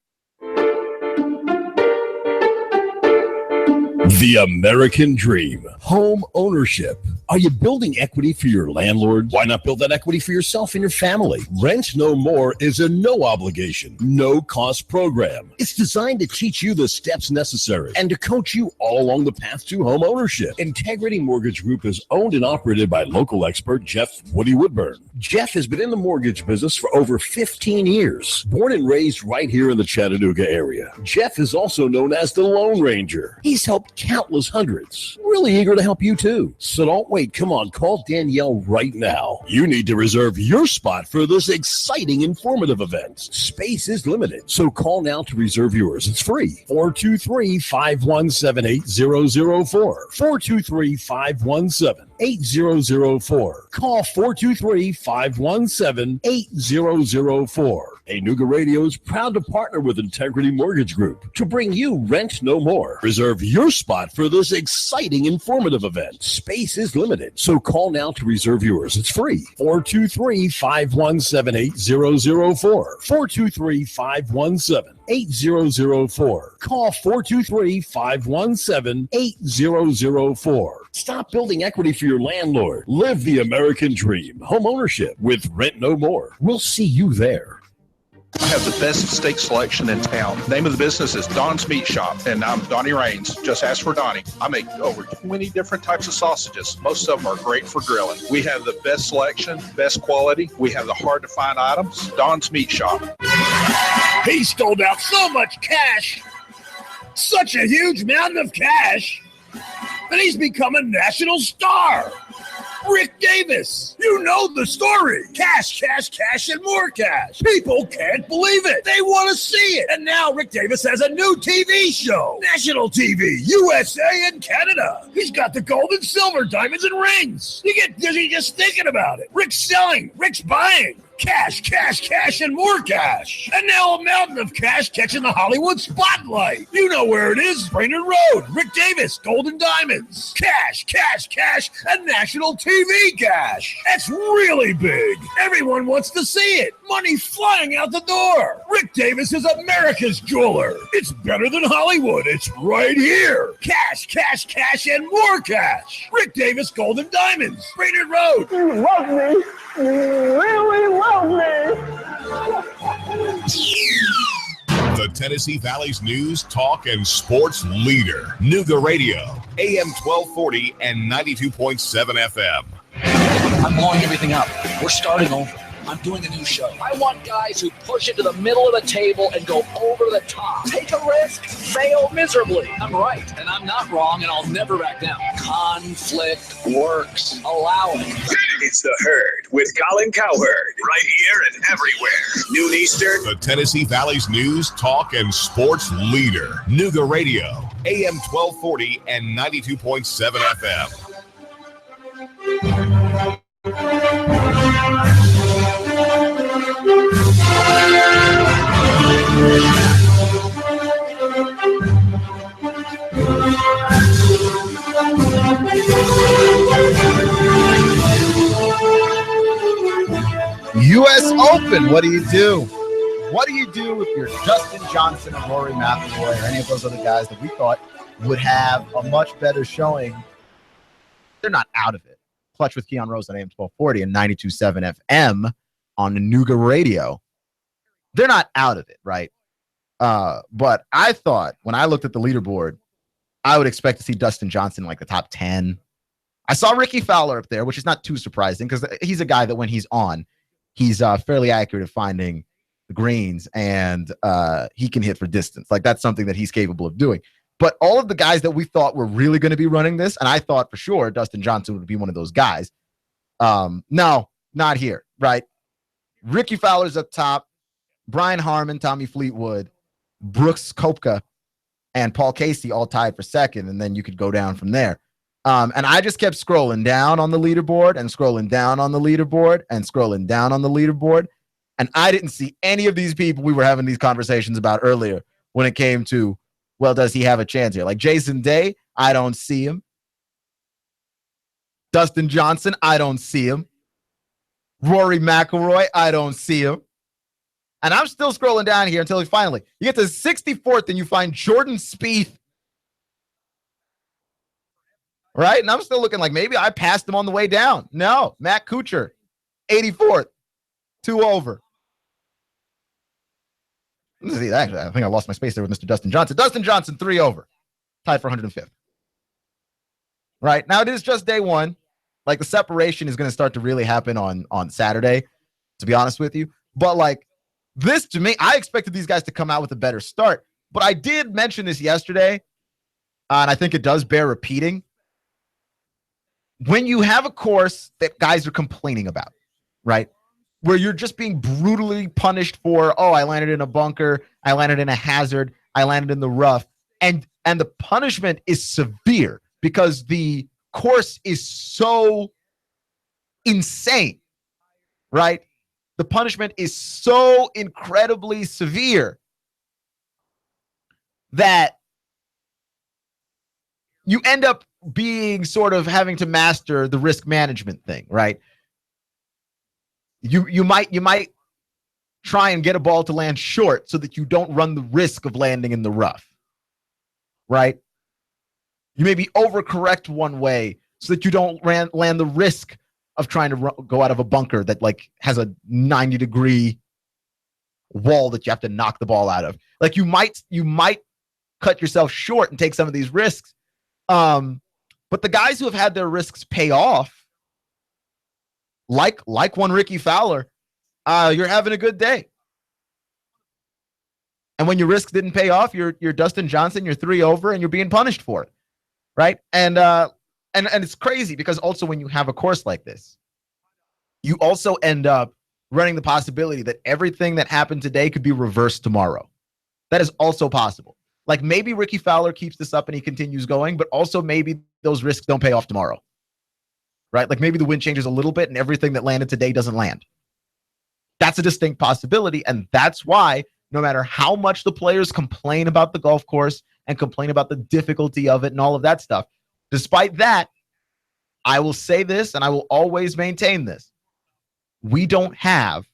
Speaker 7: The American dream. Home ownership. Are you building equity for your landlord? Why not build that equity for yourself and your family? Rent No More is a no obligation, no cost program. It's designed to teach you the steps necessary and to coach you all along the path to home ownership. Integrity Mortgage Group is owned and operated by local expert Jeff Woody Woodburn. Jeff has been in the mortgage business for over 15 years. Born and raised right here in the Chattanooga area. Jeff is also known as the Lone Ranger. He's helped countless hundreds. Really eager to help you too. So don't wait. Come on, call Danielle right now. You need to reserve your spot for this exciting, informative event. Space is limited, so call now to reserve yours. It's free. 423-517-8004. 423-517-8004. Call 423-517-8004. A Nooga Radio is proud to partner with Integrity Mortgage Group to bring you Rent No More. Reserve your spot for this exciting, informative event. Space is limited, so call now to reserve yours. It's free. 423-517-8004. 423-517-8004. Call 423-517-8004. Stop building equity for your landlord. Live the American dream. Home ownership with Rent No More. We'll see you there.
Speaker 8: I have the best steak selection in town. The name of the business is Don's Meat Shop, and I'm Donnie Raines. Just ask for Donnie. I make over 20 different types of sausages. Most of them are great for grilling. We have the best selection, best quality. We have the hard-to-find items. Don's Meat Shop.
Speaker 7: He stole out so much cash, such a huge mountain of cash, that he's become a national star. Rick Davis. You know the story. Cash, cash, cash, and more cash. People can't believe it. They want to see it. And now Rick Davis has a new TV show. National TV, USA and Canada. He's got the gold and silver, diamonds and rings. You get dizzy just thinking about it. Rick's selling. Rick's buying. Cash, cash, cash, and more cash. And now a mountain of cash catching the Hollywood spotlight. You know where it is. Brainerd Road, Rick Davis, Golden Diamonds. Cash, cash, cash, and national TV cash. That's really big. Everyone wants to see it. Money flying out the door. Rick Davis is America's jeweler. It's better than Hollywood. It's right here. Cash, cash, cash, and more cash. Rick Davis, Golden Diamonds, Brainerd Road.
Speaker 9: You love me. You really love me.
Speaker 2: The Tennessee Valley's news, talk, and sports leader. Nooga Radio, AM 1240 and 92.7 FM.
Speaker 10: I'm blowing everything up. We're starting over. I'm doing a new show. I want guys who push it to the middle of the table and go over the top. Take a risk, fail miserably. I'm right, and I'm not wrong, and I'll never back down. Conflict works. Allow it.
Speaker 13: It's The Herd with Colin Cowherd. Right here and everywhere. Noon Eastern.
Speaker 2: The Tennessee Valley's news, talk, and sports leader. Nooga Radio, AM 1240 and 92.7 FM.
Speaker 1: U.S. Open, what do you do? What do you do if you're Dustin Johnson or Rory McIlroy or any of those other guys that we thought would have a much better showing? They're not out of it. Clutch with Keon Rose on AM 1240 and 92.7 FM on the Nooga Radio. They're not out of it, right? But I thought when I looked at the leaderboard, I would expect to see Dustin Johnson in like the top 10. I saw Ricky Fowler up there, which is not too surprising because he's a guy that when he's on, he's fairly accurate at finding the greens and he can hit for distance. Like that's something that he's capable of doing. But all of the guys that we thought were really going to be running this, and I thought for sure Dustin Johnson would be one of those guys. No, not here, right? Ricky Fowler's up top. Brian Harmon, Tommy Fleetwood, Brooks Koepka, and Paul Casey all tied for second, and then you could go down from there. And I just kept scrolling down on the leaderboard and scrolling down on the leaderboard and scrolling down on the leaderboard, and I didn't see any of these people we were having these conversations about earlier when it came to, well, does he have a chance here? Like Jason Day, I don't see him. Dustin Johnson, I don't see him. Rory McIlroy, I don't see him. And I'm still scrolling down here until finally you get to 64th and you find Jordan Spieth. Right? And I'm still looking like maybe I passed him on the way down. No, Matt Kuchar, 84th, 2 over. Actually, I think I lost my space there with Mr. Dustin Johnson. Dustin Johnson, 3 over, tied for 105th. Right? Now it is just day one. Like the separation is going to start to really happen on Saturday, to be honest with you. But like this, to me, I expected these guys to come out with a better start. But I did mention this yesterday, and I think it does bear repeating. When you have a course that guys are complaining about, right, where you're just being brutally punished for, oh, I landed in a bunker, I landed in a hazard, I landed in the rough, and the punishment is severe because the course is so insane, right? The punishment is so incredibly severe that you end up being sort of having to master the risk management thing, right? You might try and get a ball to land short so that you don't run the risk of landing in the rough, right? You maybe overcorrect one way so that you don't land the risk of trying to go out of a bunker that like has a 90-degree wall that you have to knock the ball out of. Like you might cut yourself short and take some of these risks. But the guys who have had their risks pay off, like one Ricky Fowler, you're having a good day. And when your risks didn't pay off, you're Dustin Johnson, you're 3 over, and you're being punished for it, right? And it's crazy because also when you have a course like this, you also end up running the possibility that everything that happened today could be reversed tomorrow. That is also possible. Like maybe Ricky Fowler keeps this up and he continues going, but also maybe those risks don't pay off tomorrow, right? Like maybe the wind changes a little bit and everything that landed today doesn't land. That's a distinct possibility. And that's why no matter how much the players complain about the golf course and complain about the difficulty of it and all of that stuff, despite that, I will say this and I will always maintain this. We don't have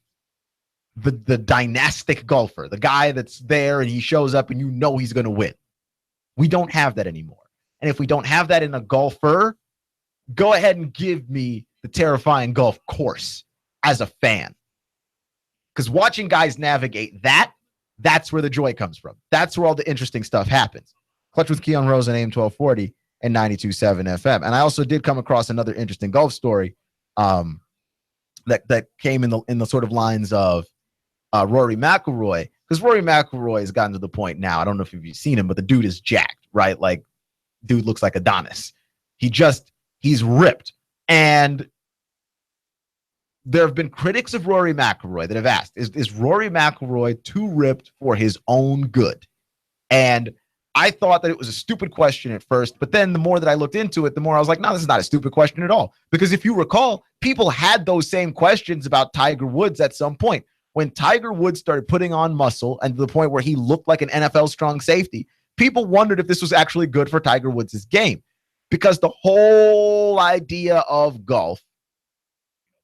Speaker 1: the dynastic golfer, the guy that's there and he shows up and you know he's going to win. We don't have that anymore. And if we don't have that in a golfer, go ahead and give me the terrifying golf course as a fan. Because watching guys navigate that's where the joy comes from. That's where all the interesting stuff happens. Clutch with Keon Rose and AM 1240 and 92.7 FM. And I also did come across another interesting golf story that came in the sort of lines of Rory McIlroy. Because Rory McIlroy has gotten to the point now, I don't know if you've seen him, but the dude is jacked, right? Like, dude looks like Adonis. He's ripped. And there have been critics of Rory McIlroy that have asked, is Rory McIlroy too ripped for his own good? And I thought that it was a stupid question at first, but then the more that I looked into it, the more I was like, no, this is not a stupid question at all. Because if you recall, people had those same questions about Tiger Woods at some point. When Tiger Woods started putting on muscle and to the point where he looked like an NFL strong safety, people wondered if this was actually good for Tiger Woods' game. Because the whole idea of golf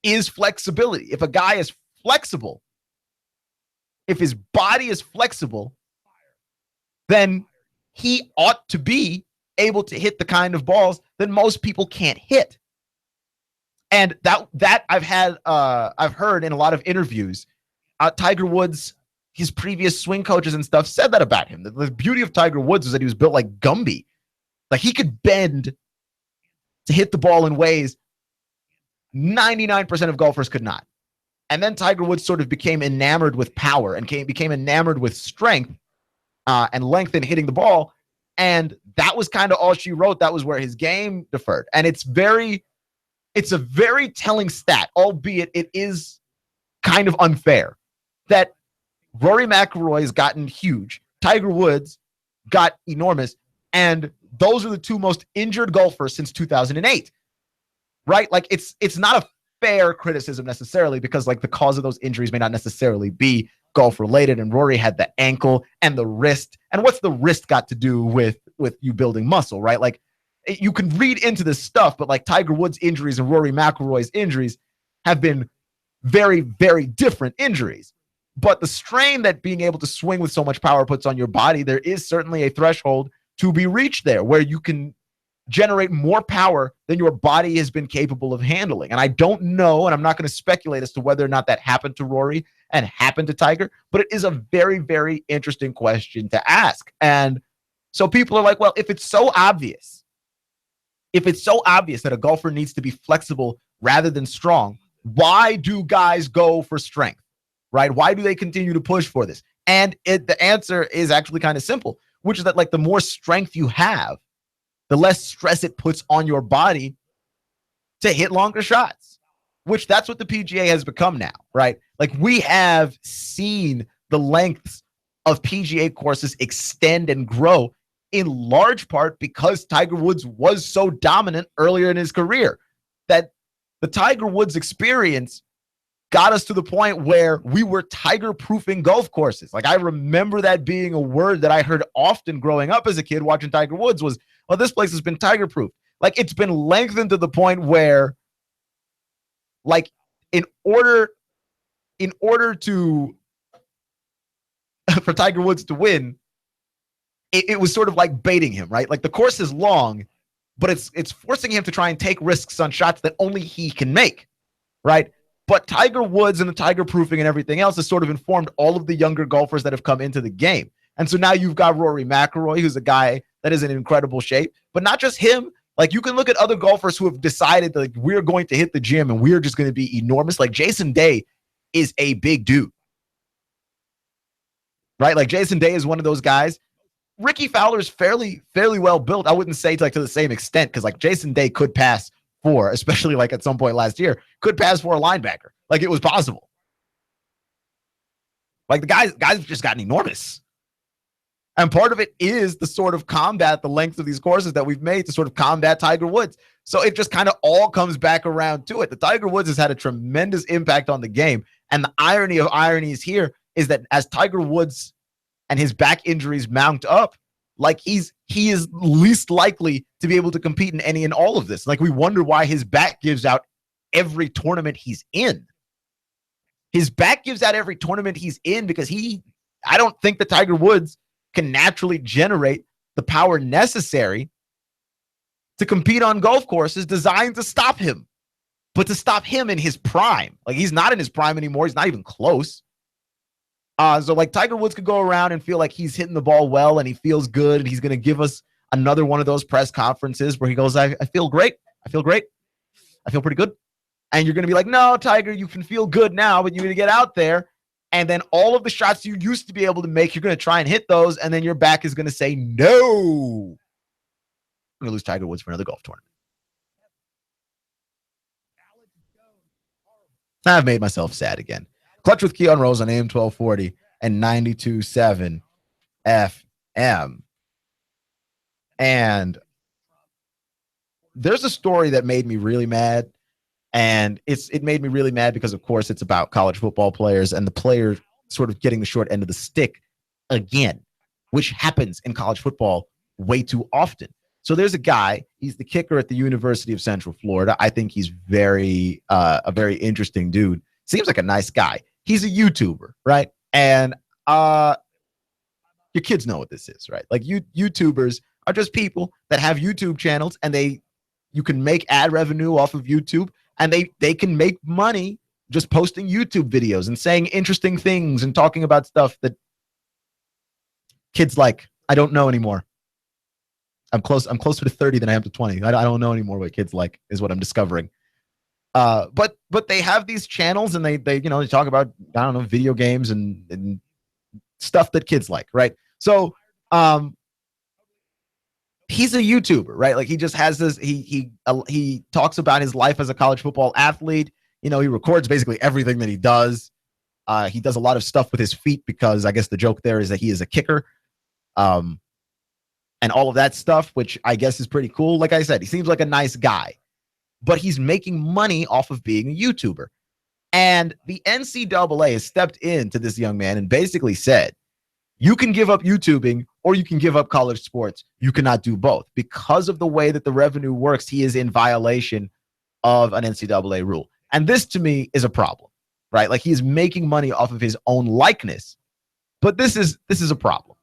Speaker 1: is flexibility. If a guy is flexible, if his body is flexible, then he ought to be able to hit the kind of balls that most people can't hit. And that I've heard in a lot of interviews. Tiger Woods, his previous swing coaches and stuff said that about him. The beauty of Tiger Woods is that he was built like Gumby. Like he could bend to hit the ball in ways 99% of golfers could not. And then Tiger Woods sort of became enamored with power and became enamored with strength and length in hitting the ball. And that was kind of all she wrote. That was where his game deferred. And it's a very telling stat, albeit it is kind of unfair, that Rory McIlroy has gotten huge. Tiger Woods got enormous. And those are the two most injured golfers since 2008, right? Like it's not a fair criticism necessarily because like the cause of those injuries may not necessarily be golf related. And Rory had the ankle and the wrist. And what's the wrist got to do with you building muscle, right? Like you can read into this stuff, but like Tiger Woods' injuries and Rory McIlroy's injuries have been very, very different injuries. But the strain that being able to swing with so much power puts on your body, there is certainly a threshold to be reached there where you can generate more power than your body has been capable of handling. And I don't know, and I'm not going to speculate as to whether or not that happened to Rory and happened to Tiger, but it is a very, very interesting question to ask. And so people are like, well, if it's so obvious that a golfer needs to be flexible rather than strong, why do guys go for strength, right? Why do they continue to push for this? And the answer is actually kind of simple, which is that like the more strength you have, the less stress it puts on your body to hit longer shots, which that's what the PGA has become now, right? Like we have seen the lengths of PGA courses extend and grow in large part because Tiger Woods was so dominant earlier in his career that the Tiger Woods experience got us to the point where we were tiger-proofing golf courses. Like I remember that being a word that I heard often growing up as a kid watching Tiger Woods was, well, this place has been tiger-proof. Like it's been lengthened to the point where like in order to for Tiger Woods to win, it was sort of like baiting him, right? Like the course is long, but it's forcing him to try and take risks on shots that only he can make, right? But Tiger Woods and the tiger proofing and everything else has sort of informed all of the younger golfers that have come into the game. And so now you've got Rory McIlroy, who's a guy that is in incredible shape, but not just him. Like you can look at other golfers who have decided that like, we're going to hit the gym and we're just going to be enormous. Like Jason Day is a big dude, right? Like Jason Day is one of those guys. Ricky Fowler's fairly well built. I wouldn't say to the same extent because like Jason Day could pass for, especially like at some point last year, could pass for a linebacker. Like it was possible. Like the guys have just gotten enormous. And part of it is the sort of combat, the length of these courses that we've made to sort of combat Tiger Woods. So it just kind of all comes back around to it. The Tiger Woods has had a tremendous impact on the game. And the irony of ironies here is that as Tiger Woods and his back injuries mount up, like he is least likely to be able to compete in any and all of this. Like we wonder why his back gives out every tournament he's in. His back gives out every tournament he's in because I don't think the Tiger Woods can naturally generate the power necessary to compete on golf courses designed to stop him, but to stop him in his prime. Like he's not in his prime anymore. He's not even close. So like Tiger Woods could go around and feel like he's hitting the ball well and he feels good. And he's going to give us another one of those press conferences where he goes, I feel great. I feel great. I feel pretty good. And you're going to be like, no, Tiger, you can feel good now, but you're going to get out there. And then all of the shots you used to be able to make, you're going to try and hit those. And then your back is going to say, no. I'm going to lose Tiger Woods for another golf tournament. I've made myself sad again. Clutch with Keon Rose on AM 1240 and 92.7 FM. And there's a story that made me really mad. And it made me really mad because, of course, it's about college football players and the players sort of getting the short end of the stick again, which happens in college football way too often. So there's a guy, he's the kicker at the University of Central Florida. I think he's a very interesting dude. Seems like a nice guy. He's a YouTuber, right? And your kids know what this is, right? Like YouTubers are just people that have YouTube channels and you can make ad revenue off of YouTube and they can make money just posting YouTube videos and saying interesting things and talking about stuff that kids like. I don't know anymore. I'm closer to 30 than I am to 20. I don't know anymore what kids like is what I'm discovering. But they have these channels and they talk about, I don't know, video games and stuff that kids like, right? So he's a YouTuber, right? Like he just has this, he talks about his life as a college football athlete. He records basically everything that he does. He does a lot of stuff with his feet because I guess the joke there is that he is a kicker. And all of that stuff, which I guess is pretty cool. Like I said, he seems like a nice guy, but he's making money off of being a YouTuber. And the NCAA has stepped into this young man and basically said, you can give up YouTubing or you can give up college sports. You cannot do both. Because of the way that the revenue works, he is in violation of an NCAA rule. And this to me is a problem, right? Like he's making money off of his own likeness, but this is a problem.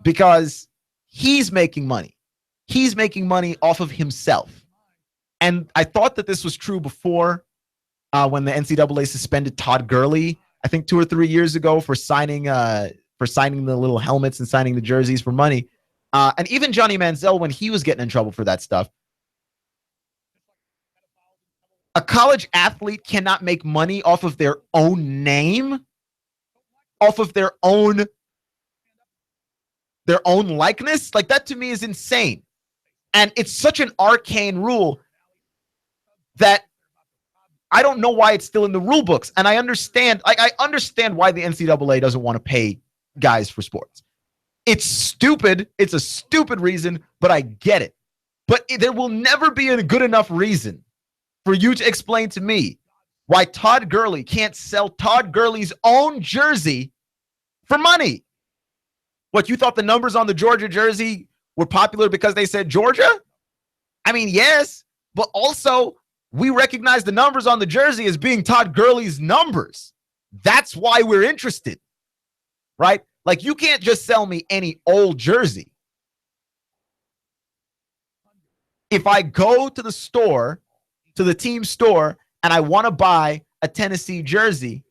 Speaker 1: Because he's making money. He's making money off of himself. And I thought that this was true before when the NCAA suspended Todd Gurley, I think 2 or 3 years ago for signing the little helmets and signing the jerseys for money. And even Johnny Manziel, when he was getting in trouble for that stuff. A college athlete cannot make money off of their own name, off of their own likeness. Like that to me is insane. And it's such an arcane rule that I don't know why it's still in the rule books. And I understand why the NCAA doesn't want to pay guys for sports. It's stupid. It's a stupid reason, but I get it. But there will never be a good enough reason for you to explain to me why Todd Gurley can't sell Todd Gurley's own jersey for money. What, you thought the numbers on the Georgia jersey were popular because they said Georgia? I mean, yes, but also we recognize the numbers on the jersey as being Todd Gurley's numbers. That's why we're interested, right? Like you can't just sell me any old jersey. If I go to the store, to the team store, and I want to buy a Tennessee jersey,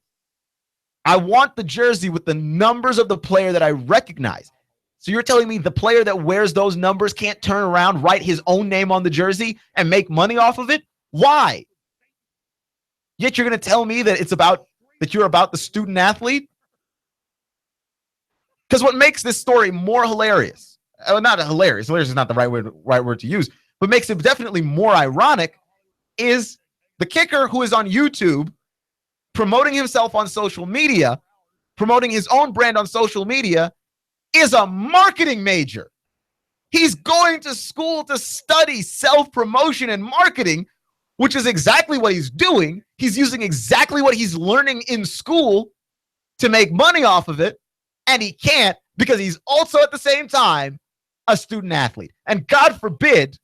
Speaker 1: I want the jersey with the numbers of the player that I recognize. So you're telling me the player that wears those numbers can't turn around, write his own name on the jersey, and make money off of it? Why? Yet you're going to tell me that you're about the student athlete? Because what makes this story more hilarious, not hilarious, hilarious is not the right word to use, but makes it definitely more ironic is the kicker who is on YouTube promoting himself on social media, promoting his own brand on social media, is a marketing major. He's going to school to study self-promotion and marketing, which is exactly what he's doing. He's using exactly what he's learning in school to make money off of it, and he can't because he's also at the same time a student athlete. And God forbid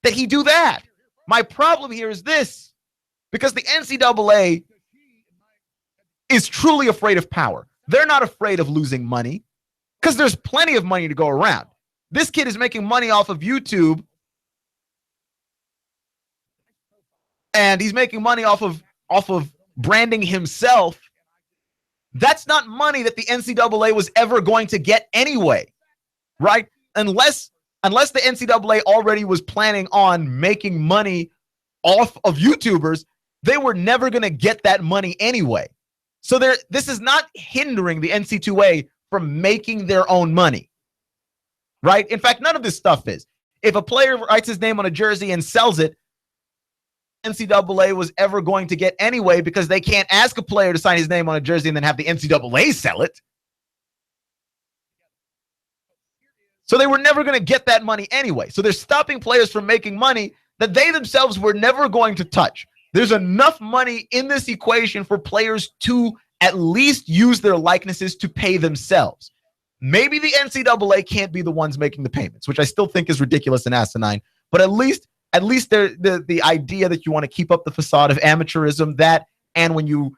Speaker 1: that he do that. My problem here is this, because the NCAA is truly afraid of power. They're not afraid of losing money because there's plenty of money to go around. This kid is making money off of YouTube, and he's making money off of branding himself. That's not money that the NCAA was ever going to get anyway, right? Unless the NCAA already was planning on making money off of YouTubers, they were never going to get that money anyway. So this is not hindering the NC2A from making their own money, right? In fact, none of this stuff is. If a player writes his name on a jersey and sells it, NCAA was ever going to get anyway because they can't ask a player to sign his name on a jersey and then have the NCAA sell it. So they were never going to get that money anyway. So they're stopping players from making money that they themselves were never going to touch. There's enough money in this equation for players to at least use their likenesses to pay themselves. Maybe the NCAA can't be the ones making the payments, which I still think is ridiculous and asinine, but at least the idea that you want to keep up the facade of amateurism, that, and when you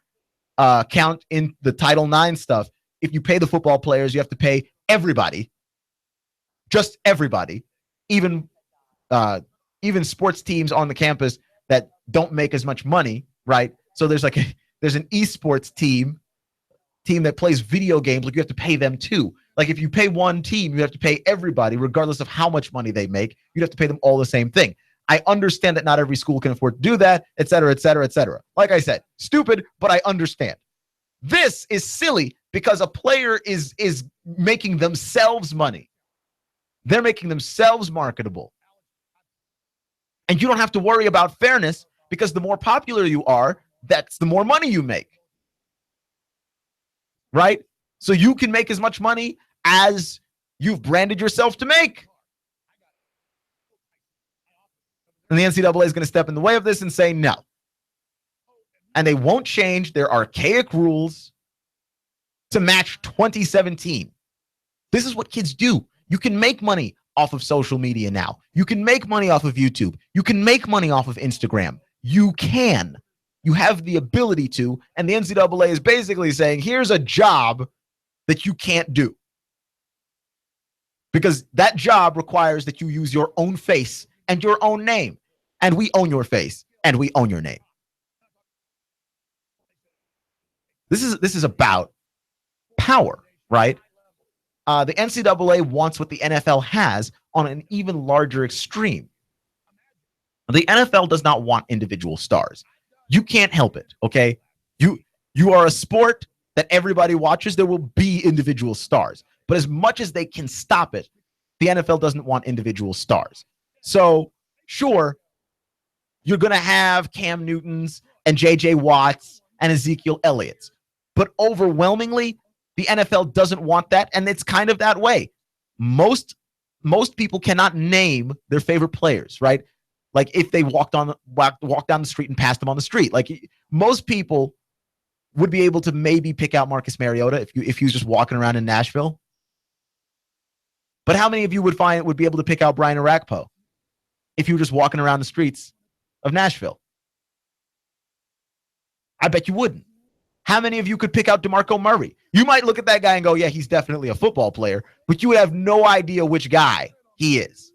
Speaker 1: count in the Title IX stuff, if you pay the football players, you have to pay everybody, just everybody, even sports teams on the campus that don't make as much money, right? So there's an esports team that plays video games, like you have to pay them too. Like if you pay one team, you have to pay everybody, regardless of how much money they make. You'd have to pay them all the same thing. I understand that not every school can afford to do that, et cetera, et cetera, et cetera. Like I said, stupid, but I understand. This is silly because a player is making themselves money. They're making themselves marketable. And you don't have to worry about fairness because the more popular you are, that's the more money you make. Right? So you can make as much money as you've branded yourself to make. And the NCAA is going to step in the way of this and say no. And they won't change their archaic rules to match 2017. This is what kids do. You can make money off of social media now. You can make money off of YouTube. You can make money off of Instagram. You can. You have the ability to. And the NCAA is basically saying, here's a job that you can't do. Because that job requires that you use your own face and your own name. And we own your face and we own your name. This is about power, right? The NCAA wants what the NFL has on an even larger extreme. The NFL does not want individual stars. You can't help it, okay? You are a sport that everybody watches. There will be individual stars. But as much as they can stop it, the NFL doesn't want individual stars. So, sure, you're going to have Cam Newtons and J.J. Watts and Ezekiel Elliott's. But overwhelmingly, the NFL doesn't want that, and it's kind of that way. Most people cannot name their favorite players, right? Like if they walked down the street and passed them on the street. Like most people would be able to maybe pick out Marcus Mariota if he was just walking around in Nashville. But how many of you would be able to pick out Brian Orakpo if you were just walking around the streets of Nashville? I bet you wouldn't. How many of you could pick out DeMarco Murray? You might look at that guy and go, yeah, he's definitely a football player, but you would have no idea which guy he is.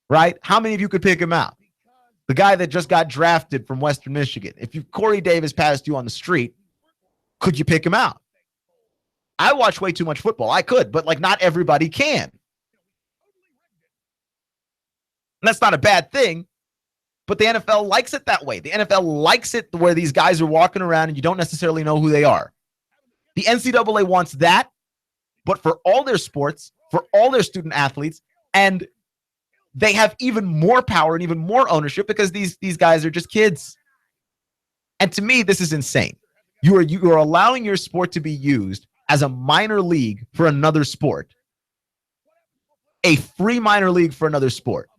Speaker 1: Right? How many of you could pick him out? The guy that just got drafted from Western Michigan. If Corey Davis passed you on the street, could you pick him out? I watch way too much football. I could, but like not everybody can. And that's not a bad thing. But the NFL likes it that way. The NFL likes it where these guys are walking around and you don't necessarily know who they are. The NCAA wants that, but for all their sports, for all their student athletes, and they have even more power and even more ownership because these guys are just kids. And to me, this is insane. You are allowing your sport to be used as a minor league for another sport. A free minor league for another sport.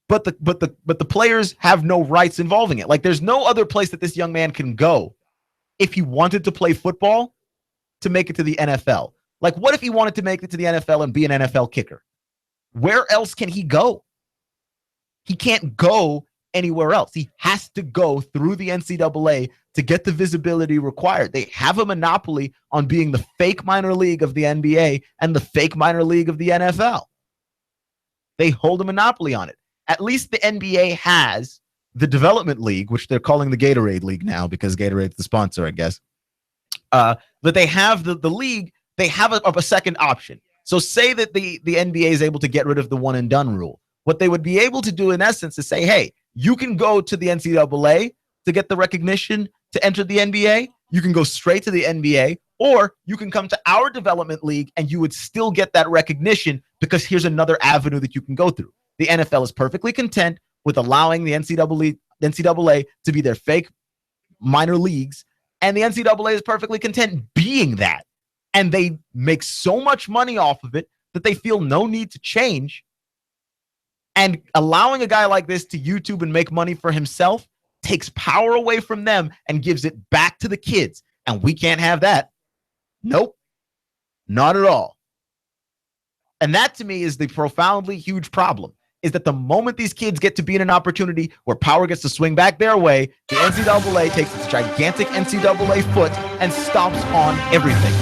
Speaker 1: But the players have no rights involving it. Like, there's no other place that this young man can go if he wanted to play football to make it to the NFL. Like, what if he wanted to make it to the NFL and be an NFL kicker? Where else can he go? He can't go anywhere else. He has to go through the NCAA to get the visibility required. They have a monopoly on being the fake minor league of the NBA and the fake minor league of the NFL. They hold a monopoly on it. At least the NBA has the development league, which they're calling the Gatorade League now because Gatorade's the sponsor, I guess. But they have the league. They have a second option. So say that the NBA is able to get rid of the one and done rule. What they would be able to do in essence is say, hey, you can go to the NCAA to get the recognition to enter the NBA. You can go straight to the NBA, or you can come to our development league and you would still get that recognition because here's another avenue that you can go through. The NFL is perfectly content with allowing the NCAA to be their fake minor leagues, and the NCAA is perfectly content being that. And they make so much money off of it that they feel no need to change. And allowing a guy like this to YouTube and make money for himself takes power away from them and gives it back to the kids. And we can't have that. Nope. Not at all. And that to me is the profoundly huge problem, is that the moment these kids get to be in an opportunity where power gets to swing back their way, the NCAA takes its gigantic NCAA foot and stomps on everything.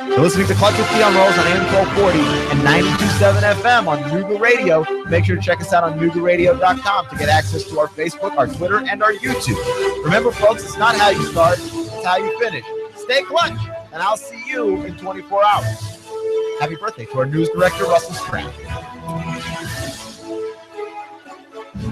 Speaker 1: You're listening to Clutch with Keon Rolls on AM 1240 and 92.7 FM on Nooga Radio. Make sure to check us out on NoogaRadio.com to get access to our Facebook, our Twitter, and our YouTube. Remember, folks, it's not how you start, it's how you finish. Stay clutch, and I'll see you in 24 hours. Happy birthday to our news director, Russell Stroud.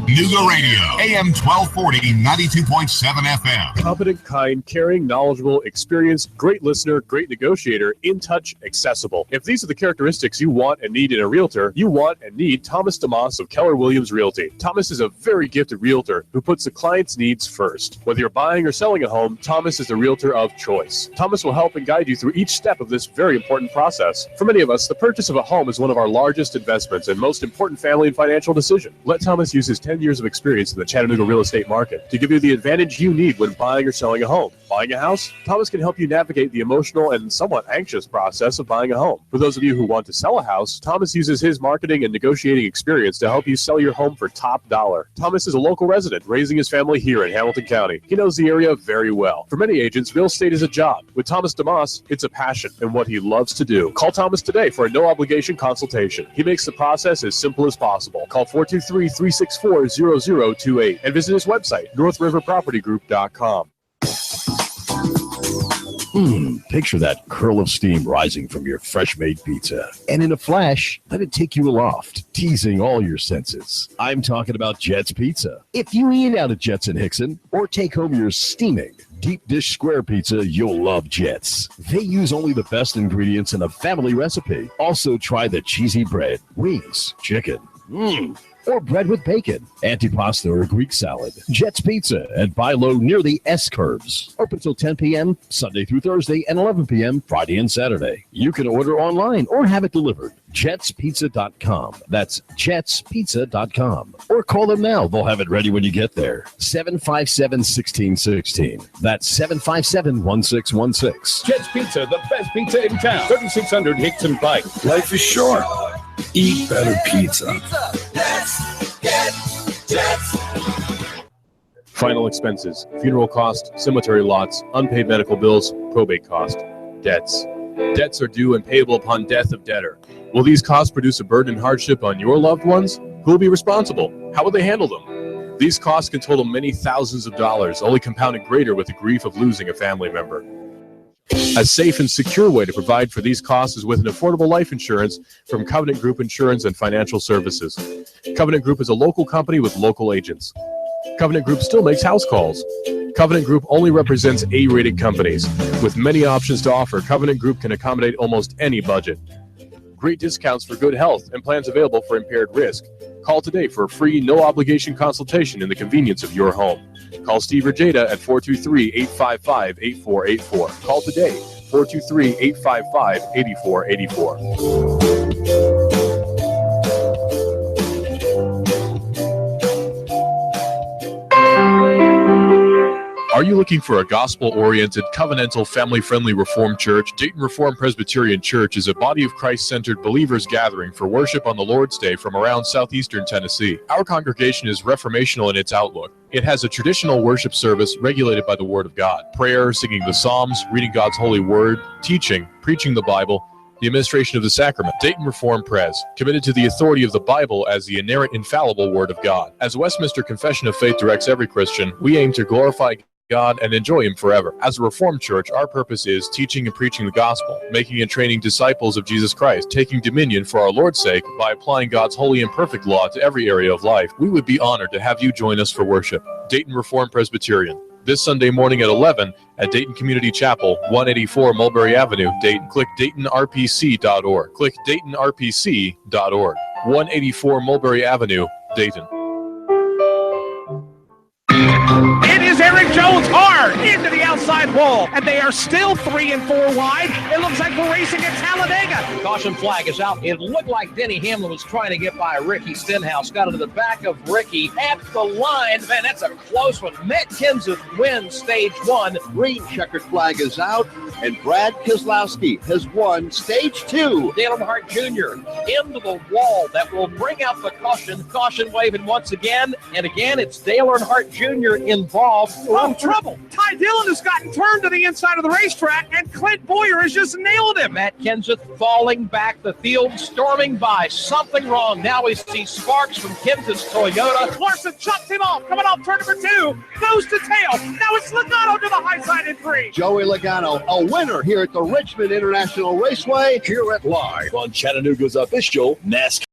Speaker 2: Nooga Radio, AM 1240, 92.7 FM.
Speaker 4: Competent, kind, caring, knowledgeable, experienced, great listener, great negotiator, in touch, accessible. If these are the characteristics you want and need in a realtor, you want and need Thomas DeMoss of Keller Williams Realty. Thomas is a very gifted realtor who puts the client's needs first. Whether you're buying or selling a home, Thomas is the realtor of choice. Thomas will help and guide you through each step of this very important process. For many of us, the purchase of a home is one of our largest investments and most important family and financial decision. Let Thomas use his 10 years of experience in the Chattanooga real estate market to give you the advantage you need when buying or selling a home. Buying a house? Thomas can help you navigate the emotional and somewhat anxious process of buying a home. For those of you who want to sell a house, Thomas uses his marketing and negotiating experience to help you sell your home for top dollar. Thomas is a local resident, raising his family here in Hamilton County. He knows the area very well. For many agents, real estate is a job. With Thomas DeMoss, it's a passion and what he loves to do. Call Thomas today for a no-obligation consultation. He makes the process as simple as possible. Call 423-364-0028 and visit his website, northriverpropertygroup.com.
Speaker 7: Picture that curl of steam rising from your fresh-made pizza. And in a flash, let it take you aloft, teasing all your senses. I'm talking about Jet's Pizza. If you eat out at Jet's in Hickson or take home your steaming deep dish square pizza, you'll love Jet's. They use only the best ingredients in a family recipe. Also try the cheesy bread, wings, chicken, or bread with bacon, antipasta or Greek salad. Jet's Pizza at Buy Low near the S-Curves. Open till 10 p.m. Sunday through Thursday and 11 p.m. Friday and Saturday. You can order online or have it delivered. jetspizza.com. That's jetspizza.com. Or call them now. They'll have it ready when you get there. 757-1616. That's 757-1616.
Speaker 11: Jet's Pizza, the best pizza in town. 3600 Hickson Pike.
Speaker 12: Life is short. Eat better pizza.
Speaker 11: Let's get Jets.
Speaker 4: Final expenses, funeral cost, cemetery lots, unpaid medical bills, probate cost, debts. Debts are due and payable upon death of debtor. Will these costs produce a burden and hardship on your loved ones? Who will be responsible? How will they handle them? These costs can total many thousands of dollars, only compounded greater with the grief of losing a family member. A safe and secure way to provide for these costs is with an affordable life insurance from Covenant Group Insurance and Financial Services. Covenant Group is a local company with local agents. Covenant Group still makes house calls. Covenant Group only represents A-rated companies. With many options to offer, Covenant Group can accommodate almost any budget. Great discounts for good health and plans available for impaired risk. Call today for a free, no-obligation consultation in the convenience of your home. Call Steve or Jada at 423-855-8484. Call today, 423-855-8484. Are you looking for a gospel-oriented, covenantal, family-friendly Reformed church? Dayton Reformed Presbyterian Church is a body of Christ-centered believers gathering for worship on the Lord's Day from around southeastern Tennessee. Our congregation is reformational in its outlook. It has a traditional worship service regulated by the Word of God. Prayer, singing the Psalms, reading God's holy Word, teaching, preaching the Bible, the administration of the sacrament. Dayton Reformed Pres, committed to the authority of the Bible as the inerrant, infallible Word of God. As Westminster Confession of Faith directs every Christian, we aim to glorify God and enjoy Him forever. As a Reformed church, our purpose is teaching and preaching the gospel, making and training disciples of Jesus Christ, taking dominion for our Lord's sake by applying God's holy and perfect law to every area of life. We would be honored to have you join us for worship. Dayton Reformed Presbyterian, this Sunday morning at 11 at Dayton Community Chapel, 184 Mulberry Avenue, Dayton. Click DaytonRPC.org. Click DaytonRPC.org. 184 Mulberry Avenue, Dayton.
Speaker 14: It is Eric Jones hard into the outside wall, and they are still 3 and 4 wide. It looks like we're racing at Talladega.
Speaker 10: Caution flag is out. It looked like Denny Hamlin was trying to get by Ricky Stenhouse. Got into the back of Ricky at the line. Man, that's a close one. Matt Kenseth wins stage 1.
Speaker 15: Green checkered flag is out, and Brad Keselowski has won stage 2.
Speaker 10: Dale Earnhardt Jr. into the wall. That will bring out the caution. Caution waving once again. And again, it's Dale Earnhardt Jr. involved.
Speaker 14: Oh, trouble. Ty Dillon has gotten turned to the inside of the racetrack, and Clint Boyer has just nailed him.
Speaker 10: Matt Kenseth falling back, the field storming by. Something wrong. Now we see sparks from Kenseth's Toyota.
Speaker 14: Larson chucks him off. Coming off turn number 2. Goes to tail. Now it's Logano to the high side in 3.
Speaker 15: Joey Logano, a winner here at the Richmond International Raceway.
Speaker 7: Here at Live on Chattanooga's official NASCAR